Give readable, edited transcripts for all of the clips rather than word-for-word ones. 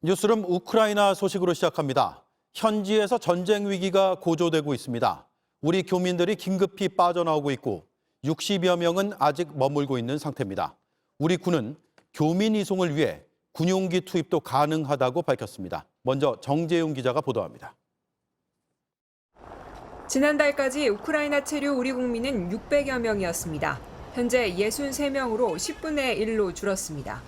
뉴스룸 우크라이나 소식으로 시작합니다. 현지에서 전쟁 위기가 고조되고 있습니다. 우리 교민들이 긴급히 빠져나오고 있고 60여 명은 아직 머물고 있는 상태입니다. 우리 군은 교민 이송을 위해 군용기 투입도 가능하다고 밝혔습니다. 먼저 정재용 기자가 보도합니다. 지난달까지 우크라이나 체류 우리 국민은 600여 명이었습니다. 현재 63명으로 10분의 1로 줄었습니다.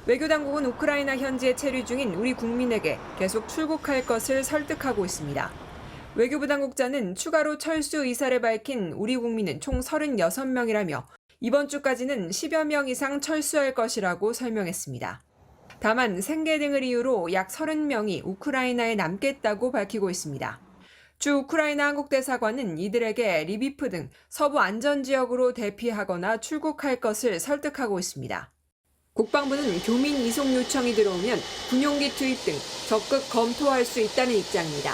외교당국은 우크라이나 현지에 체류 중인 우리 국민에게 계속 출국할 것을 설득하고 있습니다. 외교부 당국자는 추가로 철수 의사를 밝힌 우리 국민은 총 36명이라며 이번 주까지는 10여 명 이상 철수할 것이라고 설명했습니다. 다만 생계 등을 이유로 약 30명이 우크라이나에 남겠다고 밝히고 있습니다. 주 우크라이나 한국대사관은 이들에게 리비프 등 서부 안전지역으로 대피하거나 출국할 것을 설득하고 있습니다. 국방부는 교민 이송 요청이 들어오면 군용기 투입 등 적극 검토할 수 있다는 입장입니다.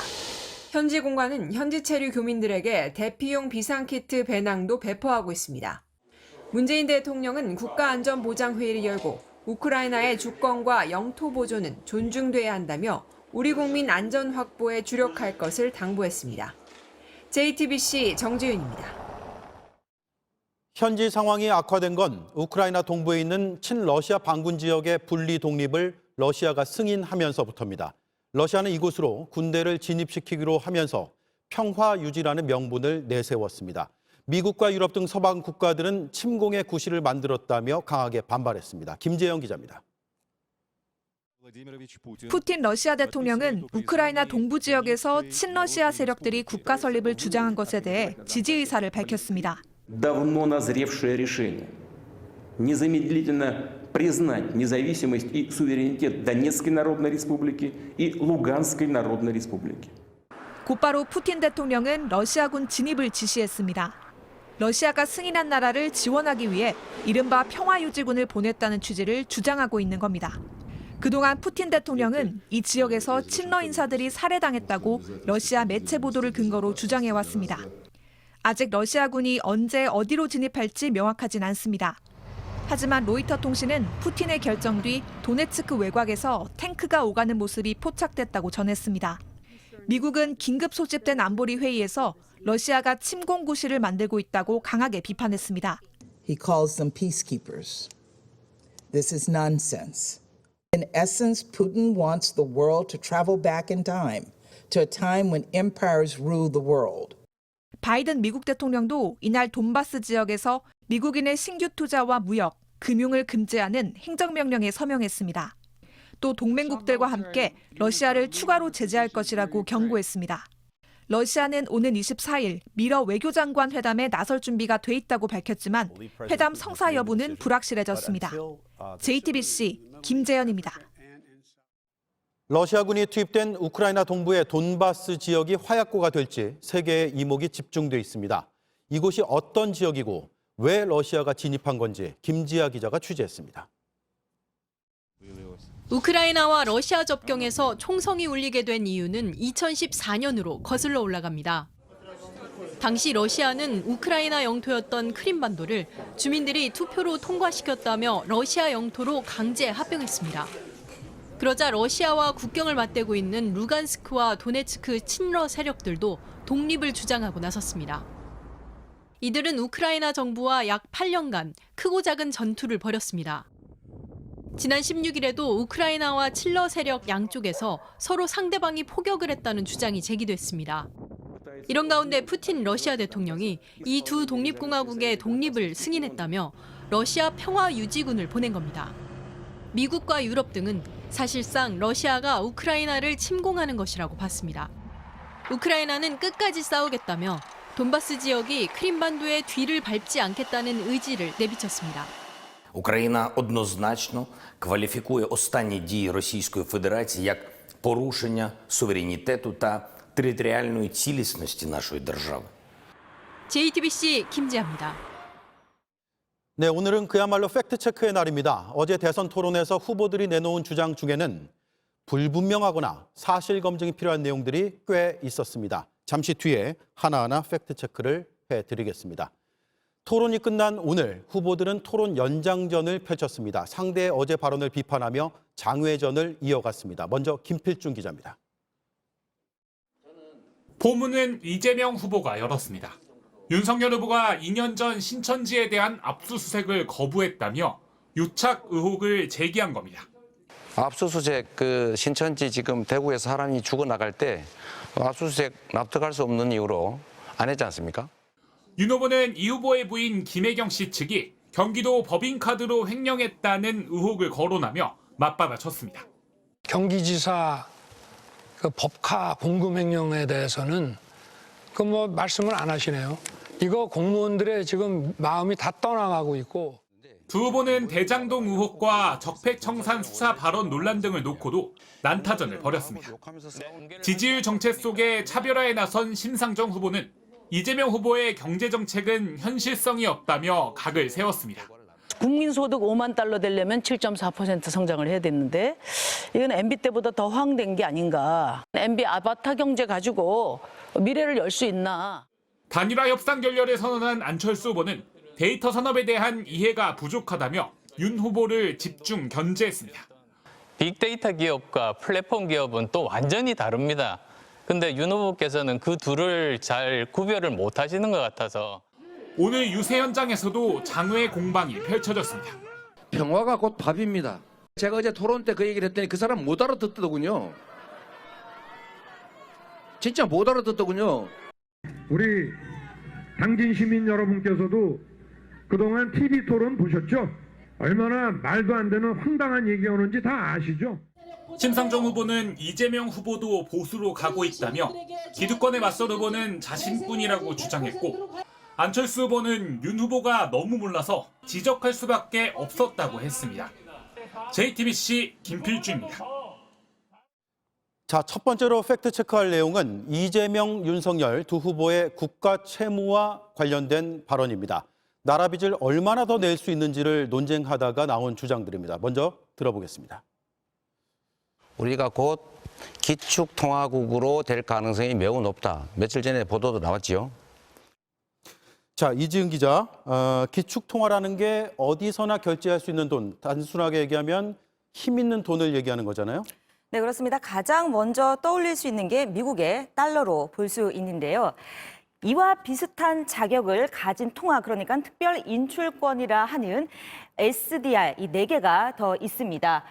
현지 공관은 현지 체류 교민들에게 대피용 비상키트 배낭도 배포하고 있습니다. 문재인 대통령은 국가안전보장회의를 열고 우크라이나의 주권과 영토 보존은 존중돼야 한다며 우리 국민 안전 확보에 주력할 것을 당부했습니다. JTBC 정지윤입니다. 현지 상황이 악화된 건 우크라이나 동부에 있는 친러시아 반군 지역의 분리 독립을 러시아가 승인하면서부터입니다. 러시아는 이곳으로 군대를 진입시키기로 하면서 평화 유지라는 명분을 내세웠습니다. 미국과 유럽 등 서방 국가들은 침공의 구실을 만들었다며 강하게 반발했습니다. 김재영 기자입니다. 푸틴 러시아 대통령은 우크라이나 동부 지역에서 친러시아 세력들이 국가 설립을 주장한 것에 대해 지지 의사를 밝혔습니다. давно назревшее решение незамедлительно признать независимость и суверенитет Донецкой Народной Республики и Луганской Народной Республики. 곧바로 푸틴 대통령은 러시아군 진입을 지시했습니다. 러시아가 승인한 나라를 지원하기 위해 이른바 평화유지군을 보냈다는 취지를 주장하고 있는 겁니다. 그동안 푸틴 대통령은 이 지역에서 친러 인사들이 살해당했다고 러시아 매체 보도를 근거로 주장해왔습니다. 아직 러시아군이 언제 어디로 진입할지 명확하진 않습니다. 하지만 로이터 통신은 푸틴의 결정 뒤 도네츠크 외곽에서 탱크가 오가는 모습이 포착됐다고 전했습니다. 미국은 긴급 소집된 안보리 회의에서 러시아가 침공 구실을 만들고 있다고 강하게 비판했습니다. He calls them peacekeepers. This is nonsense. In essence, Putin wants the world to travel back in time, to a time when empires ruled the world. 바이든 미국 대통령도 이날 돈바스 지역에서 미국인의 신규 투자와 무역, 금융을 금지하는 행정명령에 서명했습니다. 또 동맹국들과 함께 러시아를 추가로 제재할 것이라고 경고했습니다. 러시아는 오는 24일 미러 외교장관 회담에 나설 준비가 돼 있다고 밝혔지만 회담 성사 여부는 불확실해졌습니다. JTBC 김재현입니다. 러시아군이 투입된 우크라이나 동부의 돈바스 지역이 화약고가 될지 세계의 이목이 집중돼 있습니다. 이곳이 어떤 지역이고 왜 러시아가 진입한 건지 김지아 기자가 취재했습니다. 우크라이나와 러시아 접경에서 총성이 울리게 된 이유는 2014년으로 거슬러 올라갑니다. 당시 러시아는 우크라이나 영토였던 크림반도를 주민들이 투표로 통과시켰다며 러시아 영토로 강제 합병했습니다. 그러자 러시아와 국경을 맞대고 있는 루간스크와 도네츠크 친러 세력들도 독립을 주장하고 나섰습니다. 이들은 우크라이나 정부와 약 8년간 크고 작은 전투를 벌였습니다. 지난 16일에도 우크라이나와 친러 세력 양쪽에서 서로 상대방이 포격을 했다는 주장이 제기됐습니다. 이런 가운데 푸틴 러시아 대통령이 이 두 독립공화국의 독립을 승인했다며 러시아 평화유지군을 보낸 겁니다. 미국과 유럽 등은 사실상 러시아가 우크라이나를 침공하는 것이라고 봤습니다. 우크라이나는 끝까지 싸우겠다며 돈바스 지역이 크림반도의 뒤를 밟지 않겠다는 의지를 내비쳤습니다. Україна однозначно кваліфікує останні дії Російської Федерації як порушення суверенітету та територіальної цілісності нашої держави. JTBC 김지아입니다. 네, 오늘은 그야말로 팩트체크의 날입니다. 어제 대선 토론에서 후보들이 내놓은 주장 중에는 불분명하거나 사실 검증이 필요한 내용들이 꽤 있었습니다. 잠시 뒤에 하나하나 팩트체크를 해드리겠습니다. 토론이 끝난 오늘 후보들은 토론 연장전을 펼쳤습니다. 상대의 어제 발언을 비판하며 장외전을 이어갔습니다. 먼저 김필중 기자입니다. 포문은 이재명 후보가 열었습니다. 윤석열 후보가 2년 전 신천지에 대한 압수수색을 거부했다며 유착 의혹을 제기한 겁니다. 압수수색 신천지 지금 대구에서 사람이 죽어나갈 때 압수수색 납득할 수 없는 이유로 안 했지 않습니까? 윤 후보는 이 후보의 부인 김혜경 씨 측이 경기도 법인카드로 횡령했다는 의혹을 거론하며 맞받아쳤습니다. 경기지사 법카 공금 횡령에 대해서는 말씀을 안 하시네요. 이거 공무원들의 지금 마음이 다 떠나가고 있고. 두 후보는 대장동 의혹과 적폐청산 수사 발언 논란 등을 놓고도 난타전을 벌였습니다. 지지율 정책 속에 차별화에 나선 심상정 후보는 이재명 후보의 경제정책은 현실성이 없다며 각을 세웠습니다. 국민소득 5만 달러 되려면 7.4% 성장을 해야 됐는데 이건 MB 때보다 더 허황된 게 아닌가. MB 아바타 경제 가지고 미래를 열 수 있나. 단일화 협상 결렬을 선언한 안철수 후보는 데이터 산업에 대한 이해가 부족하다며 윤 후보를 집중 견제했습니다. 빅데이터 기업과 플랫폼 기업은 또 완전히 다릅니다. 근데 윤 후보께서는 그 둘을 잘 구별을 못 하시는 것 같아서. 오늘 유세 현장에서도 장외 공방이 펼쳐졌습니다. 평화가 곧 밥입니다. 제가 어제 토론 때 그 얘기를 했더니 그 사람 못 알아듣더군요. 진짜 못 알아듣더군요. 우리 당진 시민 여러분께서도 그동안 TV 토론 보셨죠? 얼마나 말도 안 되는 황당한 얘기가 오는지 다 아시죠? 심상정 후보는 이재명 후보도 보수로 가고 있다며 기득권에 맞설 후보는 자신뿐이라고 주장했고 안철수 후보는 윤 후보가 너무 몰라서 지적할 수밖에 없었다고 했습니다. JTBC 김필주입니다. 자, 첫 번째로 팩트체크할 내용은 이재명, 윤석열 두 후보의 국가 채무와 관련된 발언입니다. 나라 빚을 얼마나 더 낼 수 있는지를 논쟁하다가 나온 주장들입니다. 먼저 들어보겠습니다. 우리가 곧 기축통화국으로 될 가능성이 매우 높다. 며칠 전에 보도도 나왔지요. 자, 이지은 기자, 기축통화라는 게 어디서나 결제할 수 있는 돈, 단순하게 얘기하면 힘 있는 돈을 얘기하는 거잖아요. 네, 그렇습니다. 가장 먼저 떠올릴 수 있는 게 미국의 달러로 볼 수 있는데요. 이와 비슷한 자격을 가진 통화, 그러니까 특별 인출권이라 하는 SDR, 이 4개가 더 있습니다.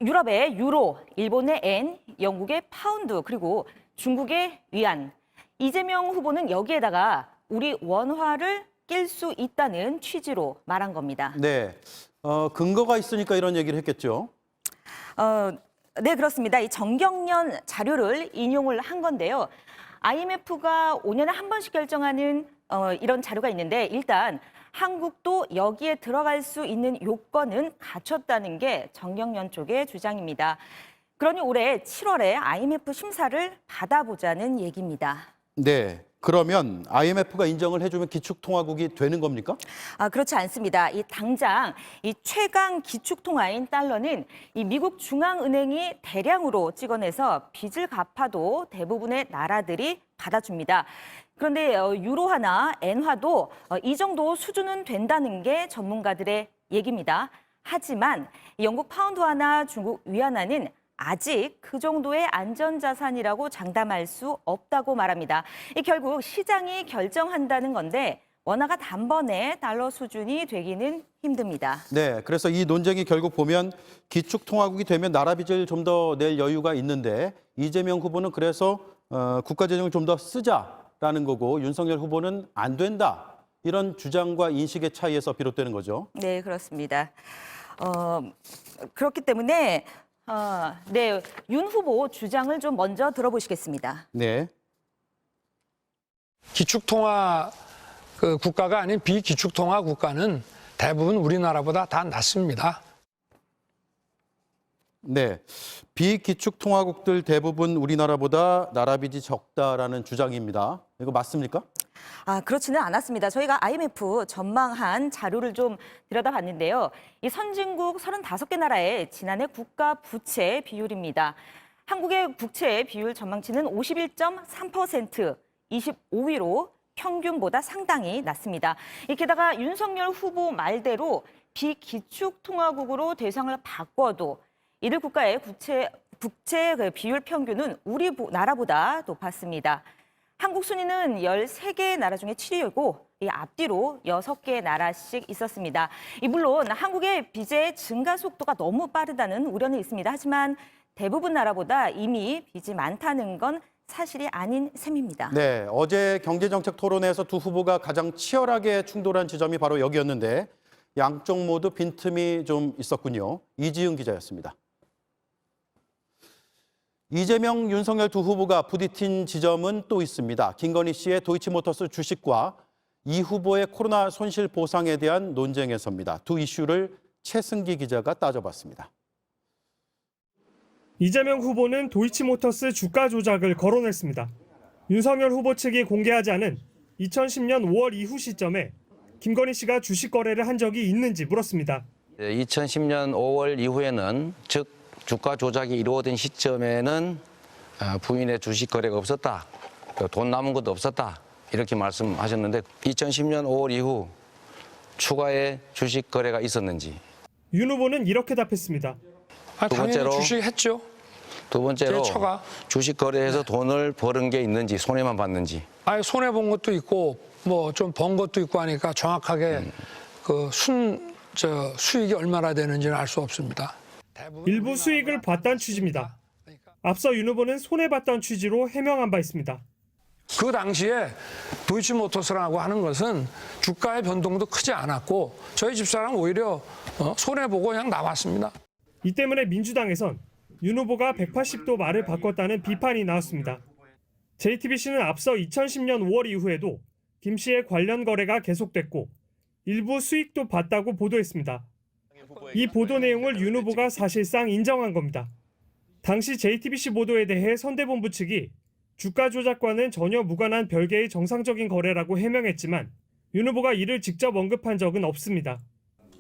유럽의 유로, 일본의 엔, 영국의 파운드, 그리고 중국의 위안. 이재명 후보는 여기에다가 우리 원화를 낄 수 있다는 취지로 말한 겁니다. 네, 근거가 있으니까 이런 얘기를 했겠죠. 네, 그렇습니다. 이 정경련 자료를 인용을 한 건데요. IMF가 5년에 한 번씩 결정하는 이런 자료가 있는데 일단 한국도 여기에 들어갈 수 있는 요건은 갖췄다는 게 정경련 쪽의 주장입니다. 그러니 올해 7월에 IMF 심사를 받아보자는 얘기입니다. 네, 그러면 IMF가 인정을 해주면 기축통화국이 되는 겁니까? 그렇지 않습니다. 당장 이 최강 기축통화인 달러는 이 미국 중앙은행이 대량으로 찍어내서 빚을 갚아도 대부분의 나라들이 받아줍니다. 그런데 유로화나 엔화도 이 정도 수준은 된다는 게 전문가들의 얘기입니다. 하지만 영국 파운드화나 중국 위안화는 아직 그 정도의 안전자산이라고 장담할 수 없다고 말합니다. 결국 시장이 결정한다는 건데 원화가 단번에 달러 수준이 되기는 힘듭니다. 네, 그래서 이 논쟁이 결국 보면 기축통화국이 되면 나라 빚을 좀 더 낼 여유가 있는데 이재명 후보는 그래서 국가재정을 좀 더 쓰자라는 거고 윤석열 후보는 안 된다. 이런 주장과 인식의 차이에서 비롯되는 거죠. 네, 그렇습니다. 그렇기 때문에 네, 윤 후보 주장을 좀 먼저 들어보시겠습니다. 네. 기축통화 국가가 아닌 비기축통화 국가는 대부분 우리나라보다 다 낮습니다. 네, 비기축통화국들 대부분 우리나라보다 나라 빚이 적다라는 주장입니다. 이거 맞습니까? 그렇지는 않았습니다. 저희가 IMF 전망한 자료를 좀 들여다봤는데요. 이 선진국 35개 나라의 지난해 국가 부채 비율입니다. 한국의 국채 비율 전망치는 51.3%, 25위로 평균보다 상당히 낮습니다. 게다가 윤석열 후보 말대로 비기축통화국으로 대상을 바꿔도 이들 국가의 국채 비율 평균은 우리 나라보다 높았습니다. 한국 순위는 13개 나라 중에 7위이고 앞뒤로 6개 나라씩 있었습니다. 물론 한국의 빚의 증가 속도가 너무 빠르다는 우려는 있습니다. 하지만 대부분 나라보다 이미 빚이 많다는 건 사실이 아닌 셈입니다. 네, 어제 경제정책 토론회에서 두 후보가 가장 치열하게 충돌한 지점이 바로 여기였는데 양쪽 모두 빈틈이 좀 있었군요. 이지은 기자였습니다. 이재명, 윤석열 두 후보가 부딪힌 지점은 또 있습니다. 김건희 씨의 도이치모터스 주식과 이 후보의 코로나 손실 보상에 대한 논쟁에서입니다. 두 이슈를 최승기 기자가 따져봤습니다. 이재명 후보는 도이치모터스 주가 조작을 거론했습니다. 윤석열 후보 측이 공개하지 않은 2010년 5월 이후 시점에 김건희 씨가 주식 거래를 한 적이 있는지 물었습니다. 2010년 5월 이후에는 즉 주가 조작이 이루어진 시점에는 부인의 주식 거래가 없었다. 돈 남은 것도 없었다. 이렇게 말씀하셨는데 2010년 5월 이후 추가의 주식 거래가 있었는지. 윤 후보는 이렇게 답했습니다. 두 번째로 주식 했죠. 두 번째로 제 처가. 주식 거래에서 돈을 벌은 게 있는지 손해만 봤는지. 손해 본 것도 있고 뭐 좀 번 것도 있고 하니까 정확하게 수익이 얼마나 되는지는 알 수 없습니다. 일부 수익을 봤다는 취지입니다. 앞서 윤 후보는 손해봤다는 취지로 해명한 바 있습니다. 그 당시에 도이치모터스라고 하는 것은 주가의 변동도 크지 않았고 저희 집사람 오히려 손해보고 그냥 나왔습니다. 이 때문에 민주당에선 윤 후보가 180도 말을 바꿨다는 비판이 나왔습니다. JTBC는 앞서 2010년 5월 이후에도 김 씨의 관련 거래가 계속됐고 일부 수익도 봤다고 보도했습니다. 이 보도 내용을 윤 후보가 사실상 인정한 겁니다. 당시 JTBC 보도에 대해 선대본부 측이 주가 조작과는 전혀 무관한 별개의 정상적인 거래라고 해명했지만 윤 후보가 이를 직접 언급한 적은 없습니다.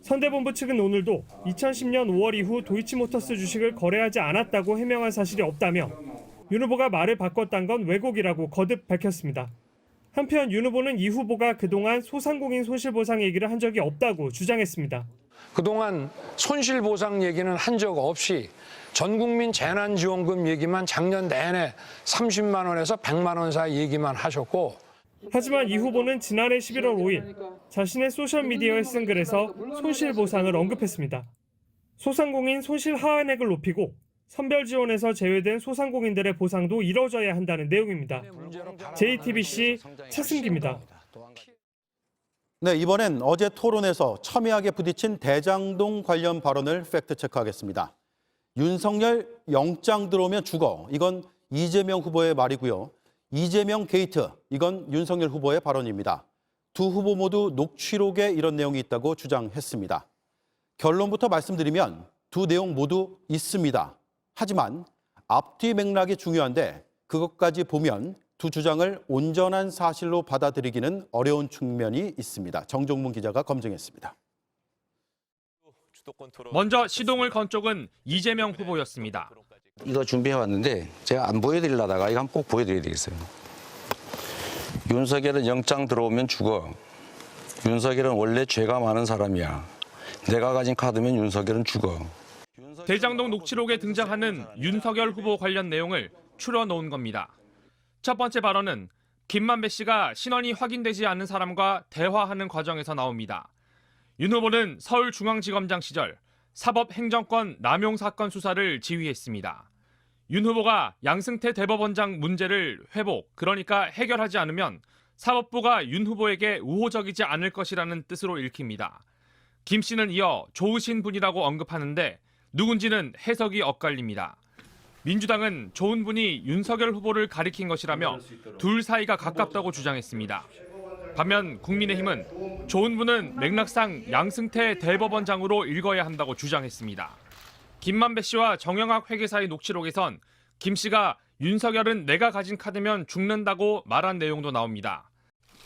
선대본부 측은 오늘도 2010년 5월 이후 도이치모터스 주식을 거래하지 않았다고 해명한 사실이 없다며 윤 후보가 말을 바꿨다는 건 왜곡이라고 거듭 밝혔습니다. 한편 윤 후보는 이 후보가 그동안 소상공인 손실보상 얘기를 한 적이 없다고 주장했습니다. 그동안 손실보상 얘기는 한 적 없이 전국민 재난지원금 얘기만 작년 내내 30만 원에서 100만 원 사이 얘기만 하셨고 하지만 이 후보는 지난해 11월 5일 자신의 소셜미디어에 쓴 글에서 손실보상을 언급했습니다. 소상공인 손실 하한액을 높이고 선별 지원에서 제외된 소상공인들의 보상도 이뤄져야 한다는 내용입니다. JTBC 최승기입니다. 네, 이번엔 어제 토론에서 첨예하게 부딪힌 대장동 관련 발언을 팩트체크하겠습니다. 윤석열 영장 들어오면 죽어. 이건 이재명 후보의 말이고요. 이재명 게이트. 이건 윤석열 후보의 발언입니다. 두 후보 모두 녹취록에 이런 내용이 있다고 주장했습니다. 결론부터 말씀드리면 두 내용 모두 있습니다. 하지만 앞뒤 맥락이 중요한데 그것까지 보면 두 주장을 온전한 사실로 받아들이기는 어려운 측면이 있습니다. 정종문 기자가 검증했습니다. 먼저 시동을 건 쪽은 이재명 후보였습니다. 이거 준비해 왔는데 제가 안 보여드리려다가 이거 한번 꼭 보여드려야 되겠어요. 윤석열은 영장 들어오면 죽어. 윤석열은 원래 죄가 많은 사람이야. 내가 가진 카드면 윤석열은 죽어. 대장동 녹취록에 등장하는 윤석열 후보 관련 내용을 추려놓은 겁니다. 첫 번째 발언은 김만배 씨가 신원이 확인되지 않은 사람과 대화하는 과정에서 나옵니다. 윤 후보는 서울중앙지검장 시절 사법행정권 남용 사건 수사를 지휘했습니다. 윤 후보가 양승태 대법원장 문제를 회복, 그러니까 해결하지 않으면 사법부가 윤 후보에게 우호적이지 않을 것이라는 뜻으로 읽힙니다. 김 씨는 이어 좋으신 분이라고 언급하는데 누군지는 해석이 엇갈립니다. 민주당은 좋은 분이 윤석열 후보를 가리킨 것이라며 둘 사이가 가깝다고 주장했습니다. 반면 국민의힘은 좋은 분은 맥락상 양승태 대법원장으로 읽어야 한다고 주장했습니다. 김만배 씨와 정영학 회계사의 녹취록에선 김 씨가 윤석열은 내가 가진 카드면 죽는다고 말한 내용도 나옵니다.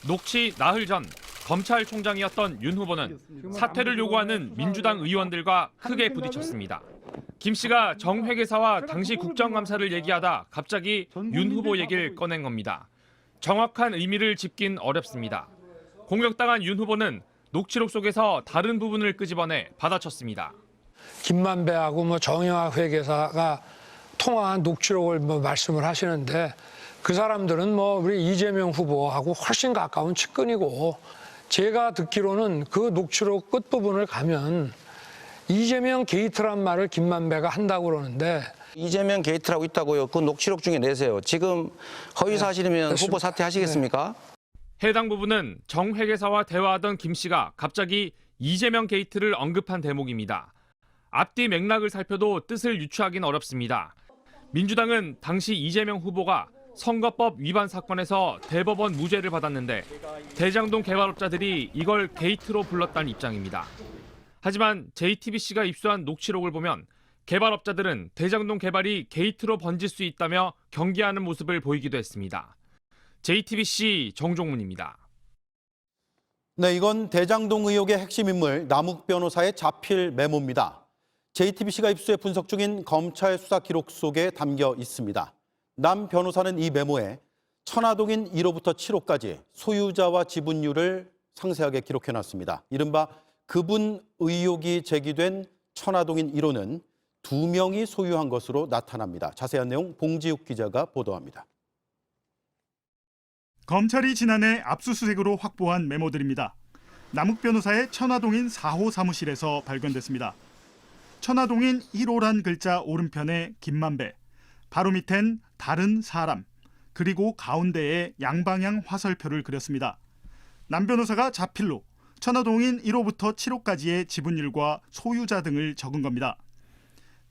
녹취 나흘 전 검찰총장이었던 윤 후보는 사퇴를 요구하는 민주당 의원들과 크게 부딪혔습니다. 김 씨가 정 회계사와 당시 국정감사를 얘기하다 갑자기 윤 후보 얘기를 꺼낸 겁니다. 정확한 의미를 짚긴 어렵습니다. 공격당한 윤 후보는 녹취록 속에서 다른 부분을 끄집어내 받아쳤습니다. 김만배하고 정영학 회계사가 통화한 녹취록을 말씀을 하시는데 그 사람들은 우리 이재명 후보하고 훨씬 가까운 측근이고 제가 듣기로는 그 녹취록 끝부분을 가면 이재명 게이트란 말을 김만배가 한다고 그러는데 이재명 게이트라고 있다고요. 그 녹취록 중에 내세요. 지금 허위 사실이면 후보 사퇴하시겠습니까? 해당 부분은 정 회계사와 대화하던 김 씨가 갑자기 이재명 게이트를 언급한 대목입니다. 앞뒤 맥락을 살펴도 뜻을 유추하긴 어렵습니다. 민주당은 당시 이재명 후보가 선거법 위반 사건에서 대법원 무죄를 받았는데 대장동 개발업자들이 이걸 게이트로 불렀다는 입장입니다. 하지만 JTBC가 입수한 녹취록을 보면 개발업자들은 대장동 개발이 게이트로 번질 수 있다며 경계하는 모습을 보이기도 했습니다. JTBC 정종문입니다. 네, 이건 대장동 의혹의 핵심 인물 남욱 변호사의 자필 메모입니다. JTBC가 입수해 분석 중인 검찰 수사 기록 속에 담겨 있습니다. 남 변호사는 이 메모에 천화동인 1호부터 7호까지 소유자와 지분율을 상세하게 기록해놨습니다. 이른바 그분 의혹이 제기된 천화동인 1호는 2명이 소유한 것으로 나타납니다. 자세한 내용 봉지욱 기자가 보도합니다. 검찰이 지난해 압수수색으로 확보한 메모들입니다. 남욱 변호사의 천화동인 4호 사무실에서 발견됐습니다. 천화동인 1호란 글자 오른편에 김만배, 바로 밑엔 다른 사람, 그리고 가운데에 양방향 화살표를 그렸습니다. 남 변호사가 자필로 천화동인 1호부터 7호까지의 지분율과 소유자 등을 적은 겁니다.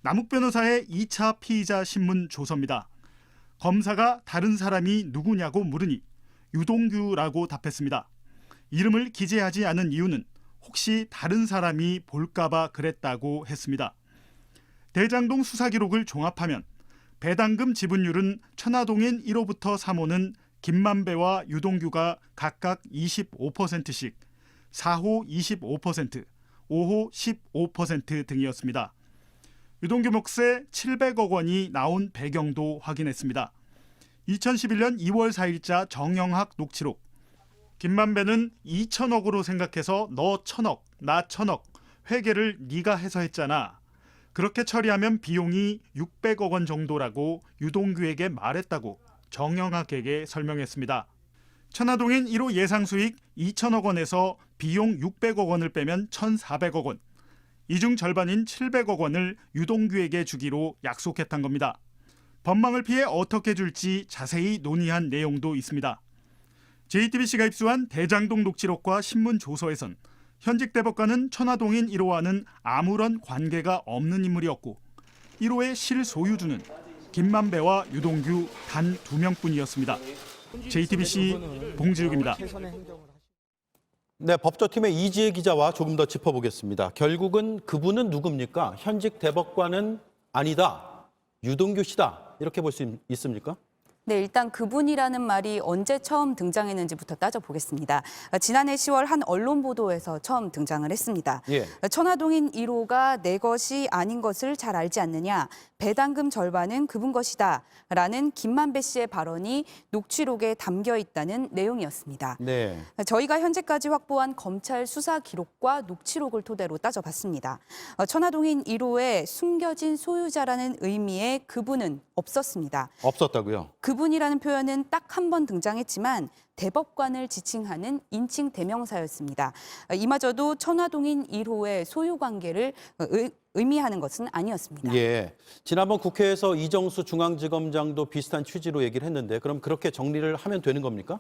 남욱 변호사의 2차 피의자 신문 조서입니다. 검사가 다른 사람이 누구냐고 물으니 유동규라고 답했습니다. 이름을 기재하지 않은 이유는 혹시 다른 사람이 볼까봐 그랬다고 했습니다. 대장동 수사 기록을 종합하면 배당금 지분율은 천화동인 1호부터 3호는 김만배와 유동규가 각각 25%씩, 4호 25%, 5호 15% 등이었습니다. 유동규 몫에 700억 원이 나온 배경도 확인했습니다. 2011년 2월 4일자 정영학 녹취록. 김만배는 2천억으로 생각해서 너 1,000억, 나 1,000억, 회계를 네가 해서 했잖아. 그렇게 처리하면 비용이 600억 원 정도라고 유동규에게 말했다고 정영학에게 설명했습니다. 천화동인 1호 예상 수익 2천억 원에서 비용 600억 원을 빼면 1,400억 원. 이 중 절반인 700억 원을 유동규에게 주기로 약속했던 겁니다. 법망을 피해 어떻게 줄지 자세히 논의한 내용도 있습니다. JTBC가 입수한 대장동 녹취록과 신문 조서에선 현직 대법관은 천화동인 1호와는 아무런 관계가 없는 인물이었고 1호의 실소유주는 김만배와 유동규 단 2명뿐이었습니다. JTBC 봉지욱입니다. 네, 법조팀의 이지혜 기자와 조금 더 짚어보겠습니다. 결국은 그분은 누굽니까? 현직 대법관은 아니다. 유동규 씨다. 이렇게 볼 수 있습니까? 네, 일단 그분이라는 말이 언제 처음 등장했는지부터 따져보겠습니다. 지난해 10월 한 언론 보도에서 처음 등장을 했습니다. 예. 천화동인 1호가 내 것이 아닌 것을 잘 알지 않느냐. 배당금 절반은 그분 것이다. 라는 김만배 씨의 발언이 녹취록에 담겨 있다는 내용이었습니다. 네. 저희가 현재까지 확보한 검찰 수사 기록과 녹취록을 토대로 따져봤습니다. 천화동인 1호의 숨겨진 소유자라는 의미의 그분은 없었습니다. 없었다고요? 그분이라는 표현은 딱 한 번 등장했지만 대법관을 지칭하는 인칭 대명사였습니다. 이마저도 천화동인 1호의 소유 관계를 의미하는 것은 아니었습니다. 예. 지난번 국회에서 이정수 중앙지검장도 비슷한 취지로 얘기를 했는데 그럼 그렇게 정리를 하면 되는 겁니까?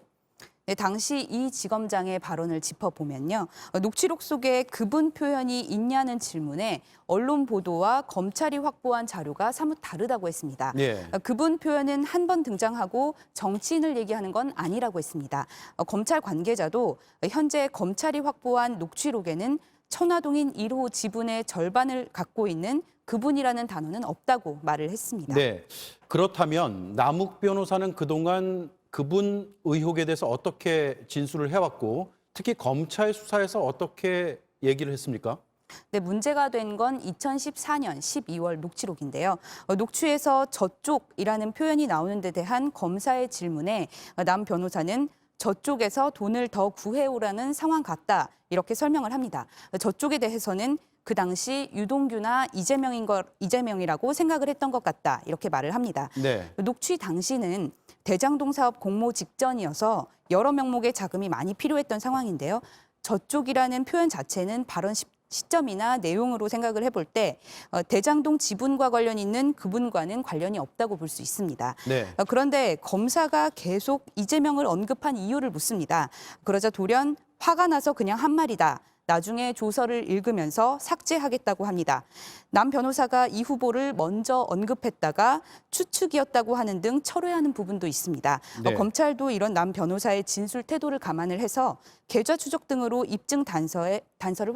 네, 당시 이 지검장의 발언을 짚어보면요. 녹취록 속에 그분 표현이 있냐는 질문에 언론 보도와 검찰이 확보한 자료가 사뭇 다르다고 했습니다. 예. 그분 표현은 한 번 등장하고 정치인을 얘기하는 건 아니라고 했습니다. 검찰 관계자도 현재 검찰이 확보한 녹취록에는 천화동인 1호 지분의 절반을 갖고 있는 그분이라는 단어는 없다고 말을 했습니다. 네. 그렇다면 남욱 변호사는 그동안 그분 의혹에 대해서 어떻게 진술을 해왔고 특히 검찰 수사에서 어떻게 얘기를 했습니까? 네, 문제가 된 건 2014년 12월 녹취록인데요. 녹취에서 저쪽이라는 표현이 나오는 데 대한 검사의 질문에 남 변호사는 저쪽에서 돈을 더 구해오라는 상황 같다, 이렇게 설명을 합니다. 저쪽에 대해서는 그 당시 유동규나 이재명이라고 생각을 했던 것 같다, 이렇게 말을 합니다. 네. 녹취 당시는 대장동 사업 공모 직전이어서 여러 명목의 자금이 많이 필요했던 상황인데요. 저쪽이라는 표현 자체는 발언 시점이나 내용으로 생각을 해볼 때 대장동 지분과 관련 있는 그분과는 관련이 없다고 볼 수 있습니다. 네. 그런데 검사가 계속 이재명을 언급한 이유를 묻습니다. 그러자 돌연 화가 나서 그냥 한 말이다. 나중에 조서를 읽으면서 삭제하겠다고 합니다. 남 변호사가 이 후보를 먼저 언급했다가 추측이었다고 하는 등 철회하는 부분도 있습니다. 네. 검찰도 이런 남 변호사의 진술 태도를 감안을 해서 계좌 추적 등으로 입증 단서를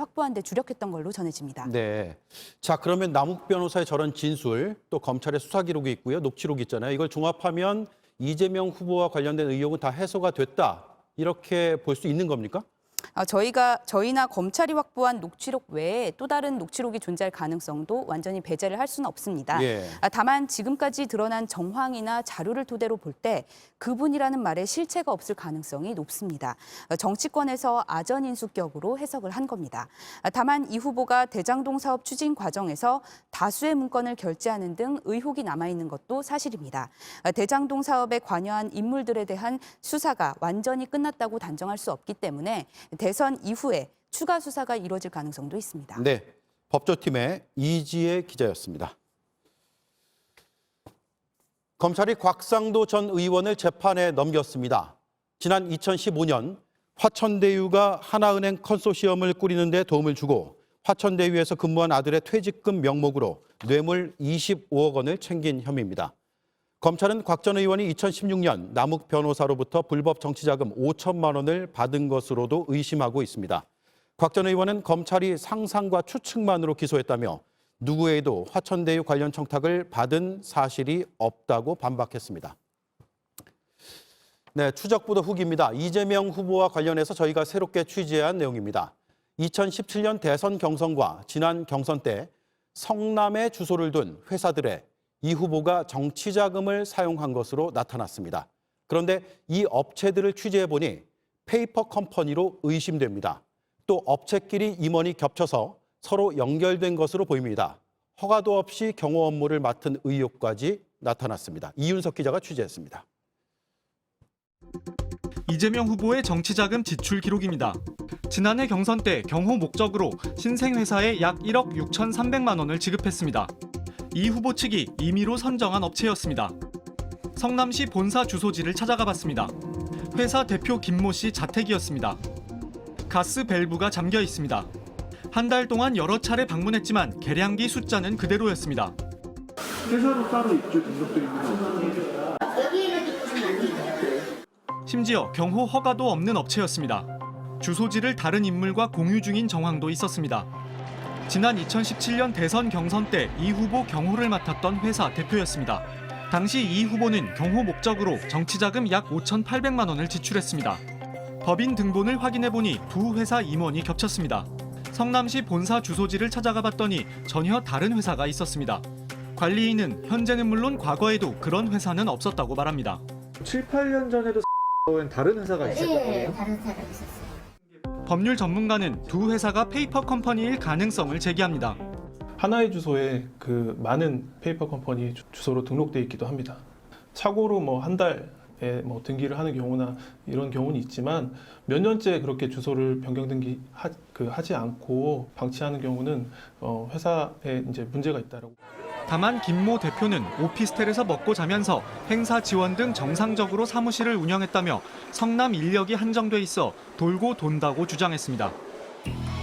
확보하는 데 주력했던 걸로 전해집니다. 네. 자, 그러면 남욱 변호사의 저런 진술, 또 검찰의 수사 기록이 있고요. 녹취록이 있잖아요. 이걸 종합하면 이재명 후보와 관련된 의혹은 다 해소가 됐다, 이렇게 볼 수 있는 겁니까? 저희나 검찰이 확보한 녹취록 외에 또 다른 녹취록이 존재할 가능성도 완전히 배제를 할 수는 없습니다. 예. 다만 지금까지 드러난 정황이나 자료를 토대로 볼 때 그분이라는 말에 실체가 없을 가능성이 높습니다. 정치권에서 아전인수격으로 해석을 한 겁니다. 다만 이 후보가 대장동 사업 추진 과정에서 다수의 문건을 결제하는 등 의혹이 남아있는 것도 사실입니다. 대장동 사업에 관여한 인물들에 대한 수사가 완전히 끝났다고 단정할 수 없기 때문에 대선 이후에 추가 수사가 이루어질 가능성도 있습니다. 네, 법조팀의 이지혜 기자였습니다. 검찰이 곽상도 전 의원을 재판에 넘겼습니다. 지난 2015년 화천대유가 하나은행 컨소시엄을 꾸리는 데 도움을 주고 화천대유에서 근무한 아들의 퇴직금 명목으로 뇌물 25억 원을 챙긴 혐의입니다. 검찰은 곽 전 의원이 2016년 남욱 변호사로부터 불법 정치자금 5천만 원을 받은 것으로도 의심하고 있습니다. 곽 전 의원은 검찰이 상상과 추측만으로 기소했다며 누구에게도 화천대유 관련 청탁을 받은 사실이 없다고 반박했습니다. 네, 추적보도 후기입니다. 이재명 후보와 관련해서 저희가 새롭게 취재한 내용입니다. 2017년 대선 경선과 지난 경선 때 성남에 주소를 둔 회사들의 이 후보가 정치자금을 사용한 것으로 나타났습니다. 그런데 이 업체들을 취재해보니 페이퍼 컴퍼니로 의심됩니다. 또 업체끼리 임원이 겹쳐서 서로 연결된 것으로 보입니다. 허가도 없이 경호 업무를 맡은 의혹까지 나타났습니다. 이윤석 기자가 취재했습니다. 이재명 후보의 정치자금 지출 기록입니다. 지난해 경선 때 경호 목적으로 신생회사에 약 1억 6,300만 원을 지급했습니다. 이 후보 측이 임의로 선정한 업체였습니다. 성남시 본사 주소지를 찾아가 봤습니다. 회사 대표 김모 씨 자택이었습니다. 가스 밸브가 잠겨 있습니다. 한 달 동안 여러 차례 방문했지만 계량기 숫자는 그대로였습니다. 회사로 따로 입주 등록돼 있는 거. 심지어 경호 허가도 없는 업체였습니다. 주소지를 다른 인물과 공유 중인 정황도 있었습니다. 지난 2017년 대선 경선 때 이 후보 경호를 맡았던 회사 대표였습니다. 당시 이 후보는 경호 목적으로 정치자금 약 5,800만 원을 지출했습니다. 법인 등본을 확인해보니 두 회사 임원이 겹쳤습니다. 성남시 본사 주소지를 찾아가 봤더니 전혀 다른 회사가 있었습니다. 관리인은 현재는 물론 과거에도 그런 회사는 없었다고 말합니다. 7, 8년 전에도 다른 회사가 있었던 거예요? 네, 다른 회사가 있었어요. 법률 전문가는 두 회사가 페이퍼 컴퍼니일 가능성을 제기합니다. 하나의 주소에 그 많은 페이퍼 컴퍼니 주소로 등록돼 있기도 합니다. 착오로 한 달에 등기를 하는 경우나 이런 경우는 있지만 몇 년째 그렇게 주소를 변경 등기 하지 않고 방치하는 경우는 회사에 이제 문제가 있다라고. 다만 김모 대표는 오피스텔에서 먹고 자면서 행사 지원 등 정상적으로 사무실을 운영했다며 성남 인력이 한정돼 있어 돌고 돈다고 주장했습니다.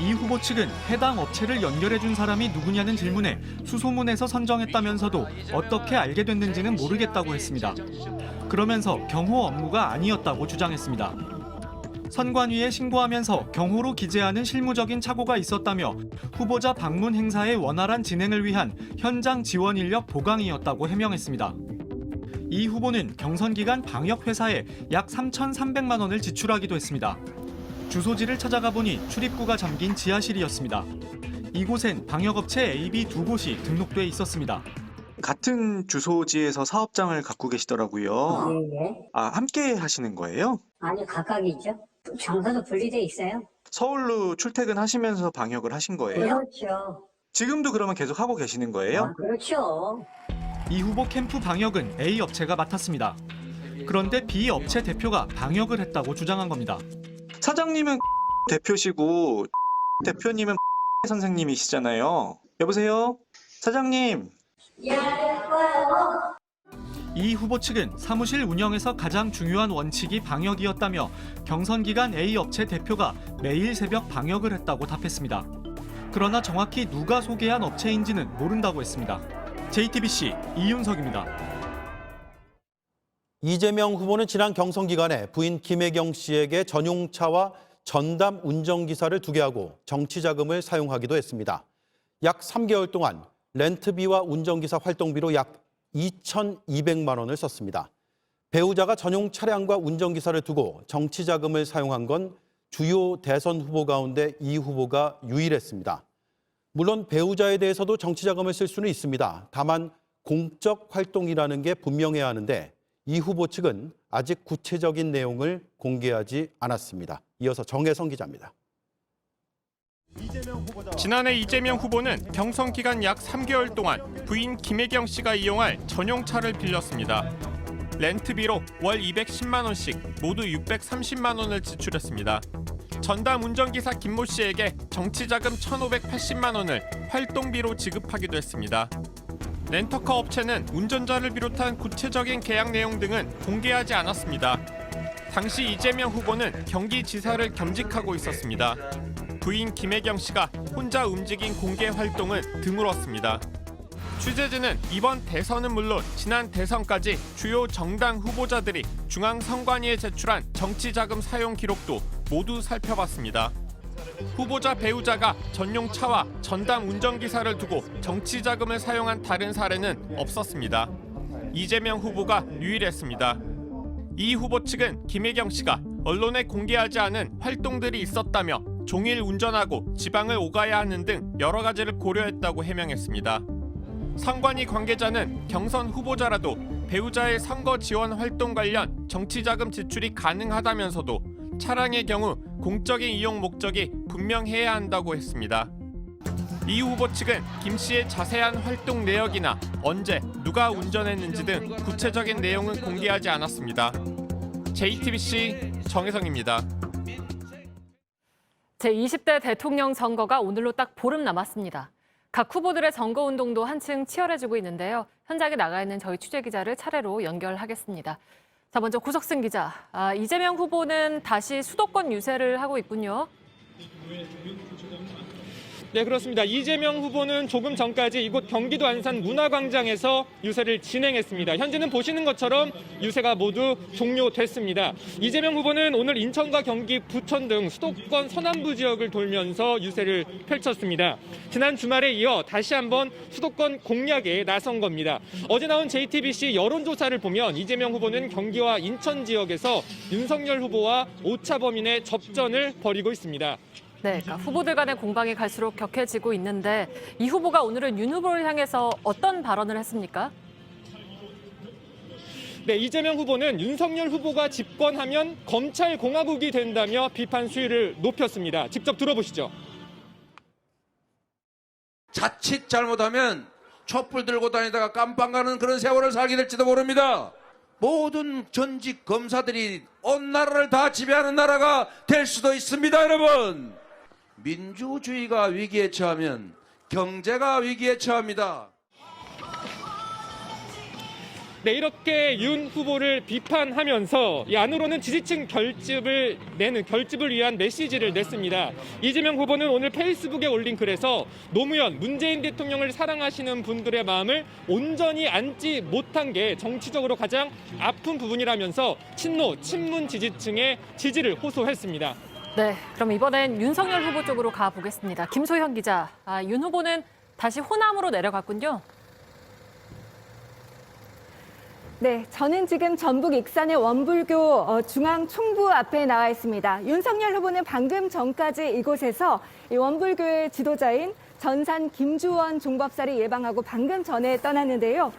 이 후보 측은 해당 업체를 연결해준 사람이 누구냐는 질문에 수소문에서 선정했다면서도 어떻게 알게 됐는지는 모르겠다고 했습니다. 그러면서 경호 업무가 아니었다고 주장했습니다. 선관위에 신고하면서 경호로 기재하는 실무적인 착오가 있었다며 후보자 방문 행사의 원활한 진행을 위한 현장 지원 인력 보강이었다고 해명했습니다. 이 후보는 경선 기간 방역회사에 약 3,300만 원을 지출하기도 했습니다. 주소지를 찾아가 보니 출입구가 잠긴 지하실이었습니다. 이곳엔 방역업체 AB 2곳이 등록돼 있었습니다. 같은 주소지에서 사업장을 갖고 계시더라고요. 네. 아, 함께 하시는 거예요? 아니, 각각이죠. 장소도 분리돼 있어요. 서울로 출퇴근하시면서 방역을 하신 거예요? 그렇죠. 지금도 그러면 계속 하고 계시는 거예요? 그렇죠. 이 후보 캠프 방역은 A 업체가 맡았습니다. 그런데 B 업체 대표가 방역을 했다고 주장한 겁니다. 사장님은 대표시고 대표님은 선생님이시잖아요. 여보세요? 사장님. 이 후보 측은 사무실 운영에서 가장 중요한 원칙이 방역이었다며 경선기간 A 업체 대표가 매일 새벽 방역을 했다고 답했습니다. 그러나 정확히 누가 소개한 업체인지는 모른다고 했습니다. JTBC 이윤석입니다. 이재명 후보는 지난 경선 기간에 부인 김혜경 씨에게 전용차와 전담 운전기사를 두게 하고 정치 자금을 사용하기도 했습니다. 약 3개월 동안 렌트비와 운전기사 활동비로 약 2,200만 원을 썼습니다. 배우자가 전용 차량과 운전기사를 두고 정치 자금을 사용한 건 주요 대선 후보 가운데 이 후보가 유일했습니다. 물론 배우자에 대해서도 정치 자금을 쓸 수는 있습니다. 다만 공적 활동이라는 게 분명해야 하는데 이 후보 측은 아직 구체적인 내용을 공개하지 않았습니다. 이어서 정혜성 기자입니다. 지난해 이재명 후보는 경선 기간 약 3개월 동안 부인 김혜경 씨가 이용할 전용차를 빌렸습니다. 렌트비로 월 210만 원씩 모두 630만 원을 지출했습니다. 전담 운전기사 김모 씨에게 정치자금 1,580만 원을 활동비로 지급하기도 했습니다. 렌터카 업체는 운전자를 비롯한 구체적인 계약 내용 등은 공개하지 않았습니다. 당시 이재명 후보는 경기지사를 겸직하고 있었습니다. 부인 김혜경 씨가 혼자 움직인 공개 활동은 드물었습니다. 취재진은 이번 대선은 물론 지난 대선까지 주요 정당 후보자들이 중앙선관위에 제출한 정치자금 사용 기록도 모두 살펴봤습니다. 후보자 배우자가 전용 차와 전담 운전기사를 두고 정치자금을 사용한 다른 사례는 없었습니다. 이재명 후보가 유일했습니다. 이 후보 측은 김혜경 씨가 언론에 공개하지 않은 활동들이 있었다며 종일 운전하고 지방을 오가야 하는 등 여러 가지를 고려했다고 해명했습니다. 선관위 관계자는 경선 후보자라도 배우자의 선거 지원 활동 관련 정치자금 지출이 가능하다면서도 차량의 경우 공적인 이용 목적이 분명해야 한다고 했습니다. 이 후보 측은 김 씨의 자세한 활동 내역이나 언제 누가 운전했는지 등 구체적인 내용은 공개하지 않았습니다. JTBC 정혜성입니다. 제20대 대통령 선거가 오늘로 딱 보름 남았습니다. 각 후보들의 선거운동도 한층 치열해지고 있는데요. 현장에 나가 있는 저희 취재기자를 차례로 연결하겠습니다. 자, 먼저 구석승 기자. 이재명 후보는 다시 수도권 유세를 하고 있군요. 네, 그렇습니다. 이재명 후보는 조금 전까지 이곳 경기도 안산 문화광장에서 유세를 진행했습니다. 현재는 보시는 것처럼 유세가 모두 종료됐습니다. 이재명 후보는 오늘 인천과 경기, 부천 등 수도권 서남부 지역을 돌면서 유세를 펼쳤습니다. 지난 주말에 이어 다시 한번 수도권 공략에 나선 겁니다. 어제 나온 JTBC 여론조사를 보면 이재명 후보는 경기와 인천 지역에서 윤석열 후보와 오차 범인의 접전을 벌이고 있습니다. 네, 그러니까 후보들 간의 공방이 갈수록 격해지고 있는데 이 후보가 오늘은 윤 후보를 향해서 어떤 발언을 했습니까? 네, 이재명 후보는 윤석열 후보가 집권하면 검찰 공화국이 된다며 비판 수위를 높였습니다. 직접 들어보시죠. 자칫 잘못하면 촛불 들고 다니다가 깜빵 가는 그런 세월을 살게 될지도 모릅니다. 모든 전직 검사들이 온 나라를 다 지배하는 나라가 될 수도 있습니다, 여러분. 민주주의가 위기에 처하면 경제가 위기에 처합니다. 네, 이렇게 윤 후보를 비판하면서 이 안으로는 지지층 결집을 위한 메시지를 냈습니다. 이재명 후보는 오늘 페이스북에 올린 글에서 노무현, 문재인 대통령을 사랑하시는 분들의 마음을 온전히 안지 못한 게 정치적으로 가장 아픈 부분이라면서 친노, 친문 지지층의 지지를 호소했습니다. 네, 그럼 이번엔 윤석열 후보 쪽으로 가보겠습니다. 김소현 기자, 윤 후보는 다시 호남으로 내려갔군요. 네, 저는 지금 전북 익산의 원불교 중앙 총부 앞에 나와 있습니다. 윤석열 후보는 방금 전까지 이곳에서 이 원불교의 지도자인 전산 김주원 종법살이 예방하고 방금 전에 떠났는데요.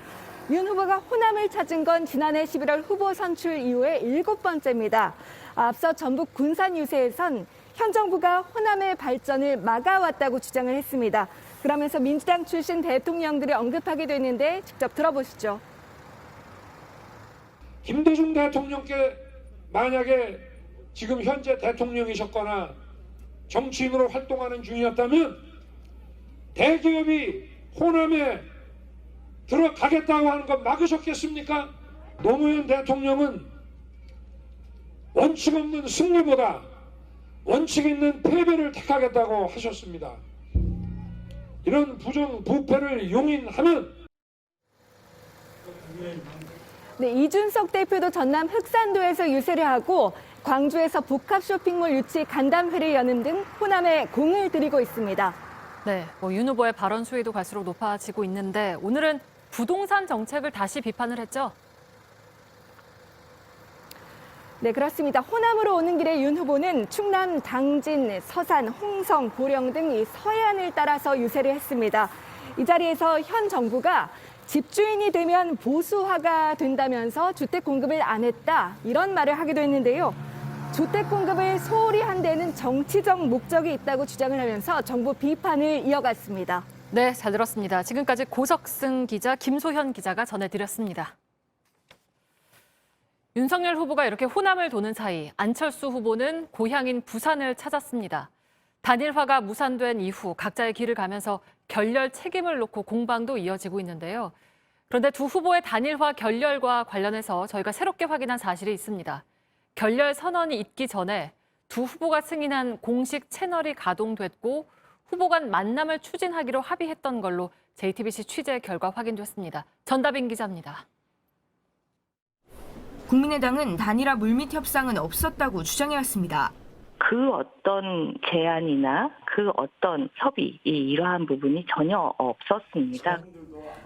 윤 후보가 호남을 찾은 건 지난해 11월 후보 선출 이후에 7번째입니다. 앞서 전북 군산 유세에선 현 정부가 호남의 발전을 막아왔다고 주장을 했습니다. 그러면서 민주당 출신 대통령들이 언급하기도 했는데 직접 들어보시죠. 김대중 대통령께 만약에 지금 현재 대통령이셨거나 정치인으로 활동하는 중이었다면 대기업이 호남에 들어가겠다고 하는 건 막으셨겠습니까? 노무현 대통령은 원칙 없는 승리보다 원칙 있는 패배를 택하겠다고 하셨습니다. 이런 부패를 용인하면 네, 이준석 대표도 전남 흑산도에서 유세를 하고 광주에서 복합 쇼핑몰 유치 간담회를 여는 등 호남에 공을 들이고 있습니다. 네, 윤 후보의 발언 수위도 갈수록 높아지고 있는데 오늘은 부동산 정책을 다시 비판을 했죠. 네, 그렇습니다. 호남으로 오는 길에 윤 후보는 충남 당진, 서산, 홍성, 보령 등 이 서해안을 따라서 유세를 했습니다. 이 자리에서 현 정부가 집주인이 되면 보수화가 된다면서 주택 공급을 안 했다, 이런 말을 하기도 했는데요. 주택 공급을 소홀히 한 데는 정치적 목적이 있다고 주장을 하면서 정부 비판을 이어갔습니다. 네, 잘 들었습니다. 지금까지 고석승 기자, 김소현 기자가 전해드렸습니다. 윤석열 후보가 이렇게 호남을 도는 사이 안철수 후보는 고향인 부산을 찾았습니다. 단일화가 무산된 이후 각자의 길을 가면서 결렬 책임을 놓고 공방도 이어지고 있는데요. 그런데 두 후보의 단일화 결렬과 관련해서 저희가 새롭게 확인한 사실이 있습니다. 결렬 선언이 있기 전에 두 후보가 승인한 공식 채널이 가동됐고 후보 간 만남을 추진하기로 합의했던 걸로 JTBC 취재 결과 확인됐습니다. 전다빈 기자입니다. 국민의당은 단일화 물밑 협상은 없었다고 주장해왔습니다. 그 어떤 제안이나 그 어떤 협의, 이러한 부분이 전혀 없었습니다.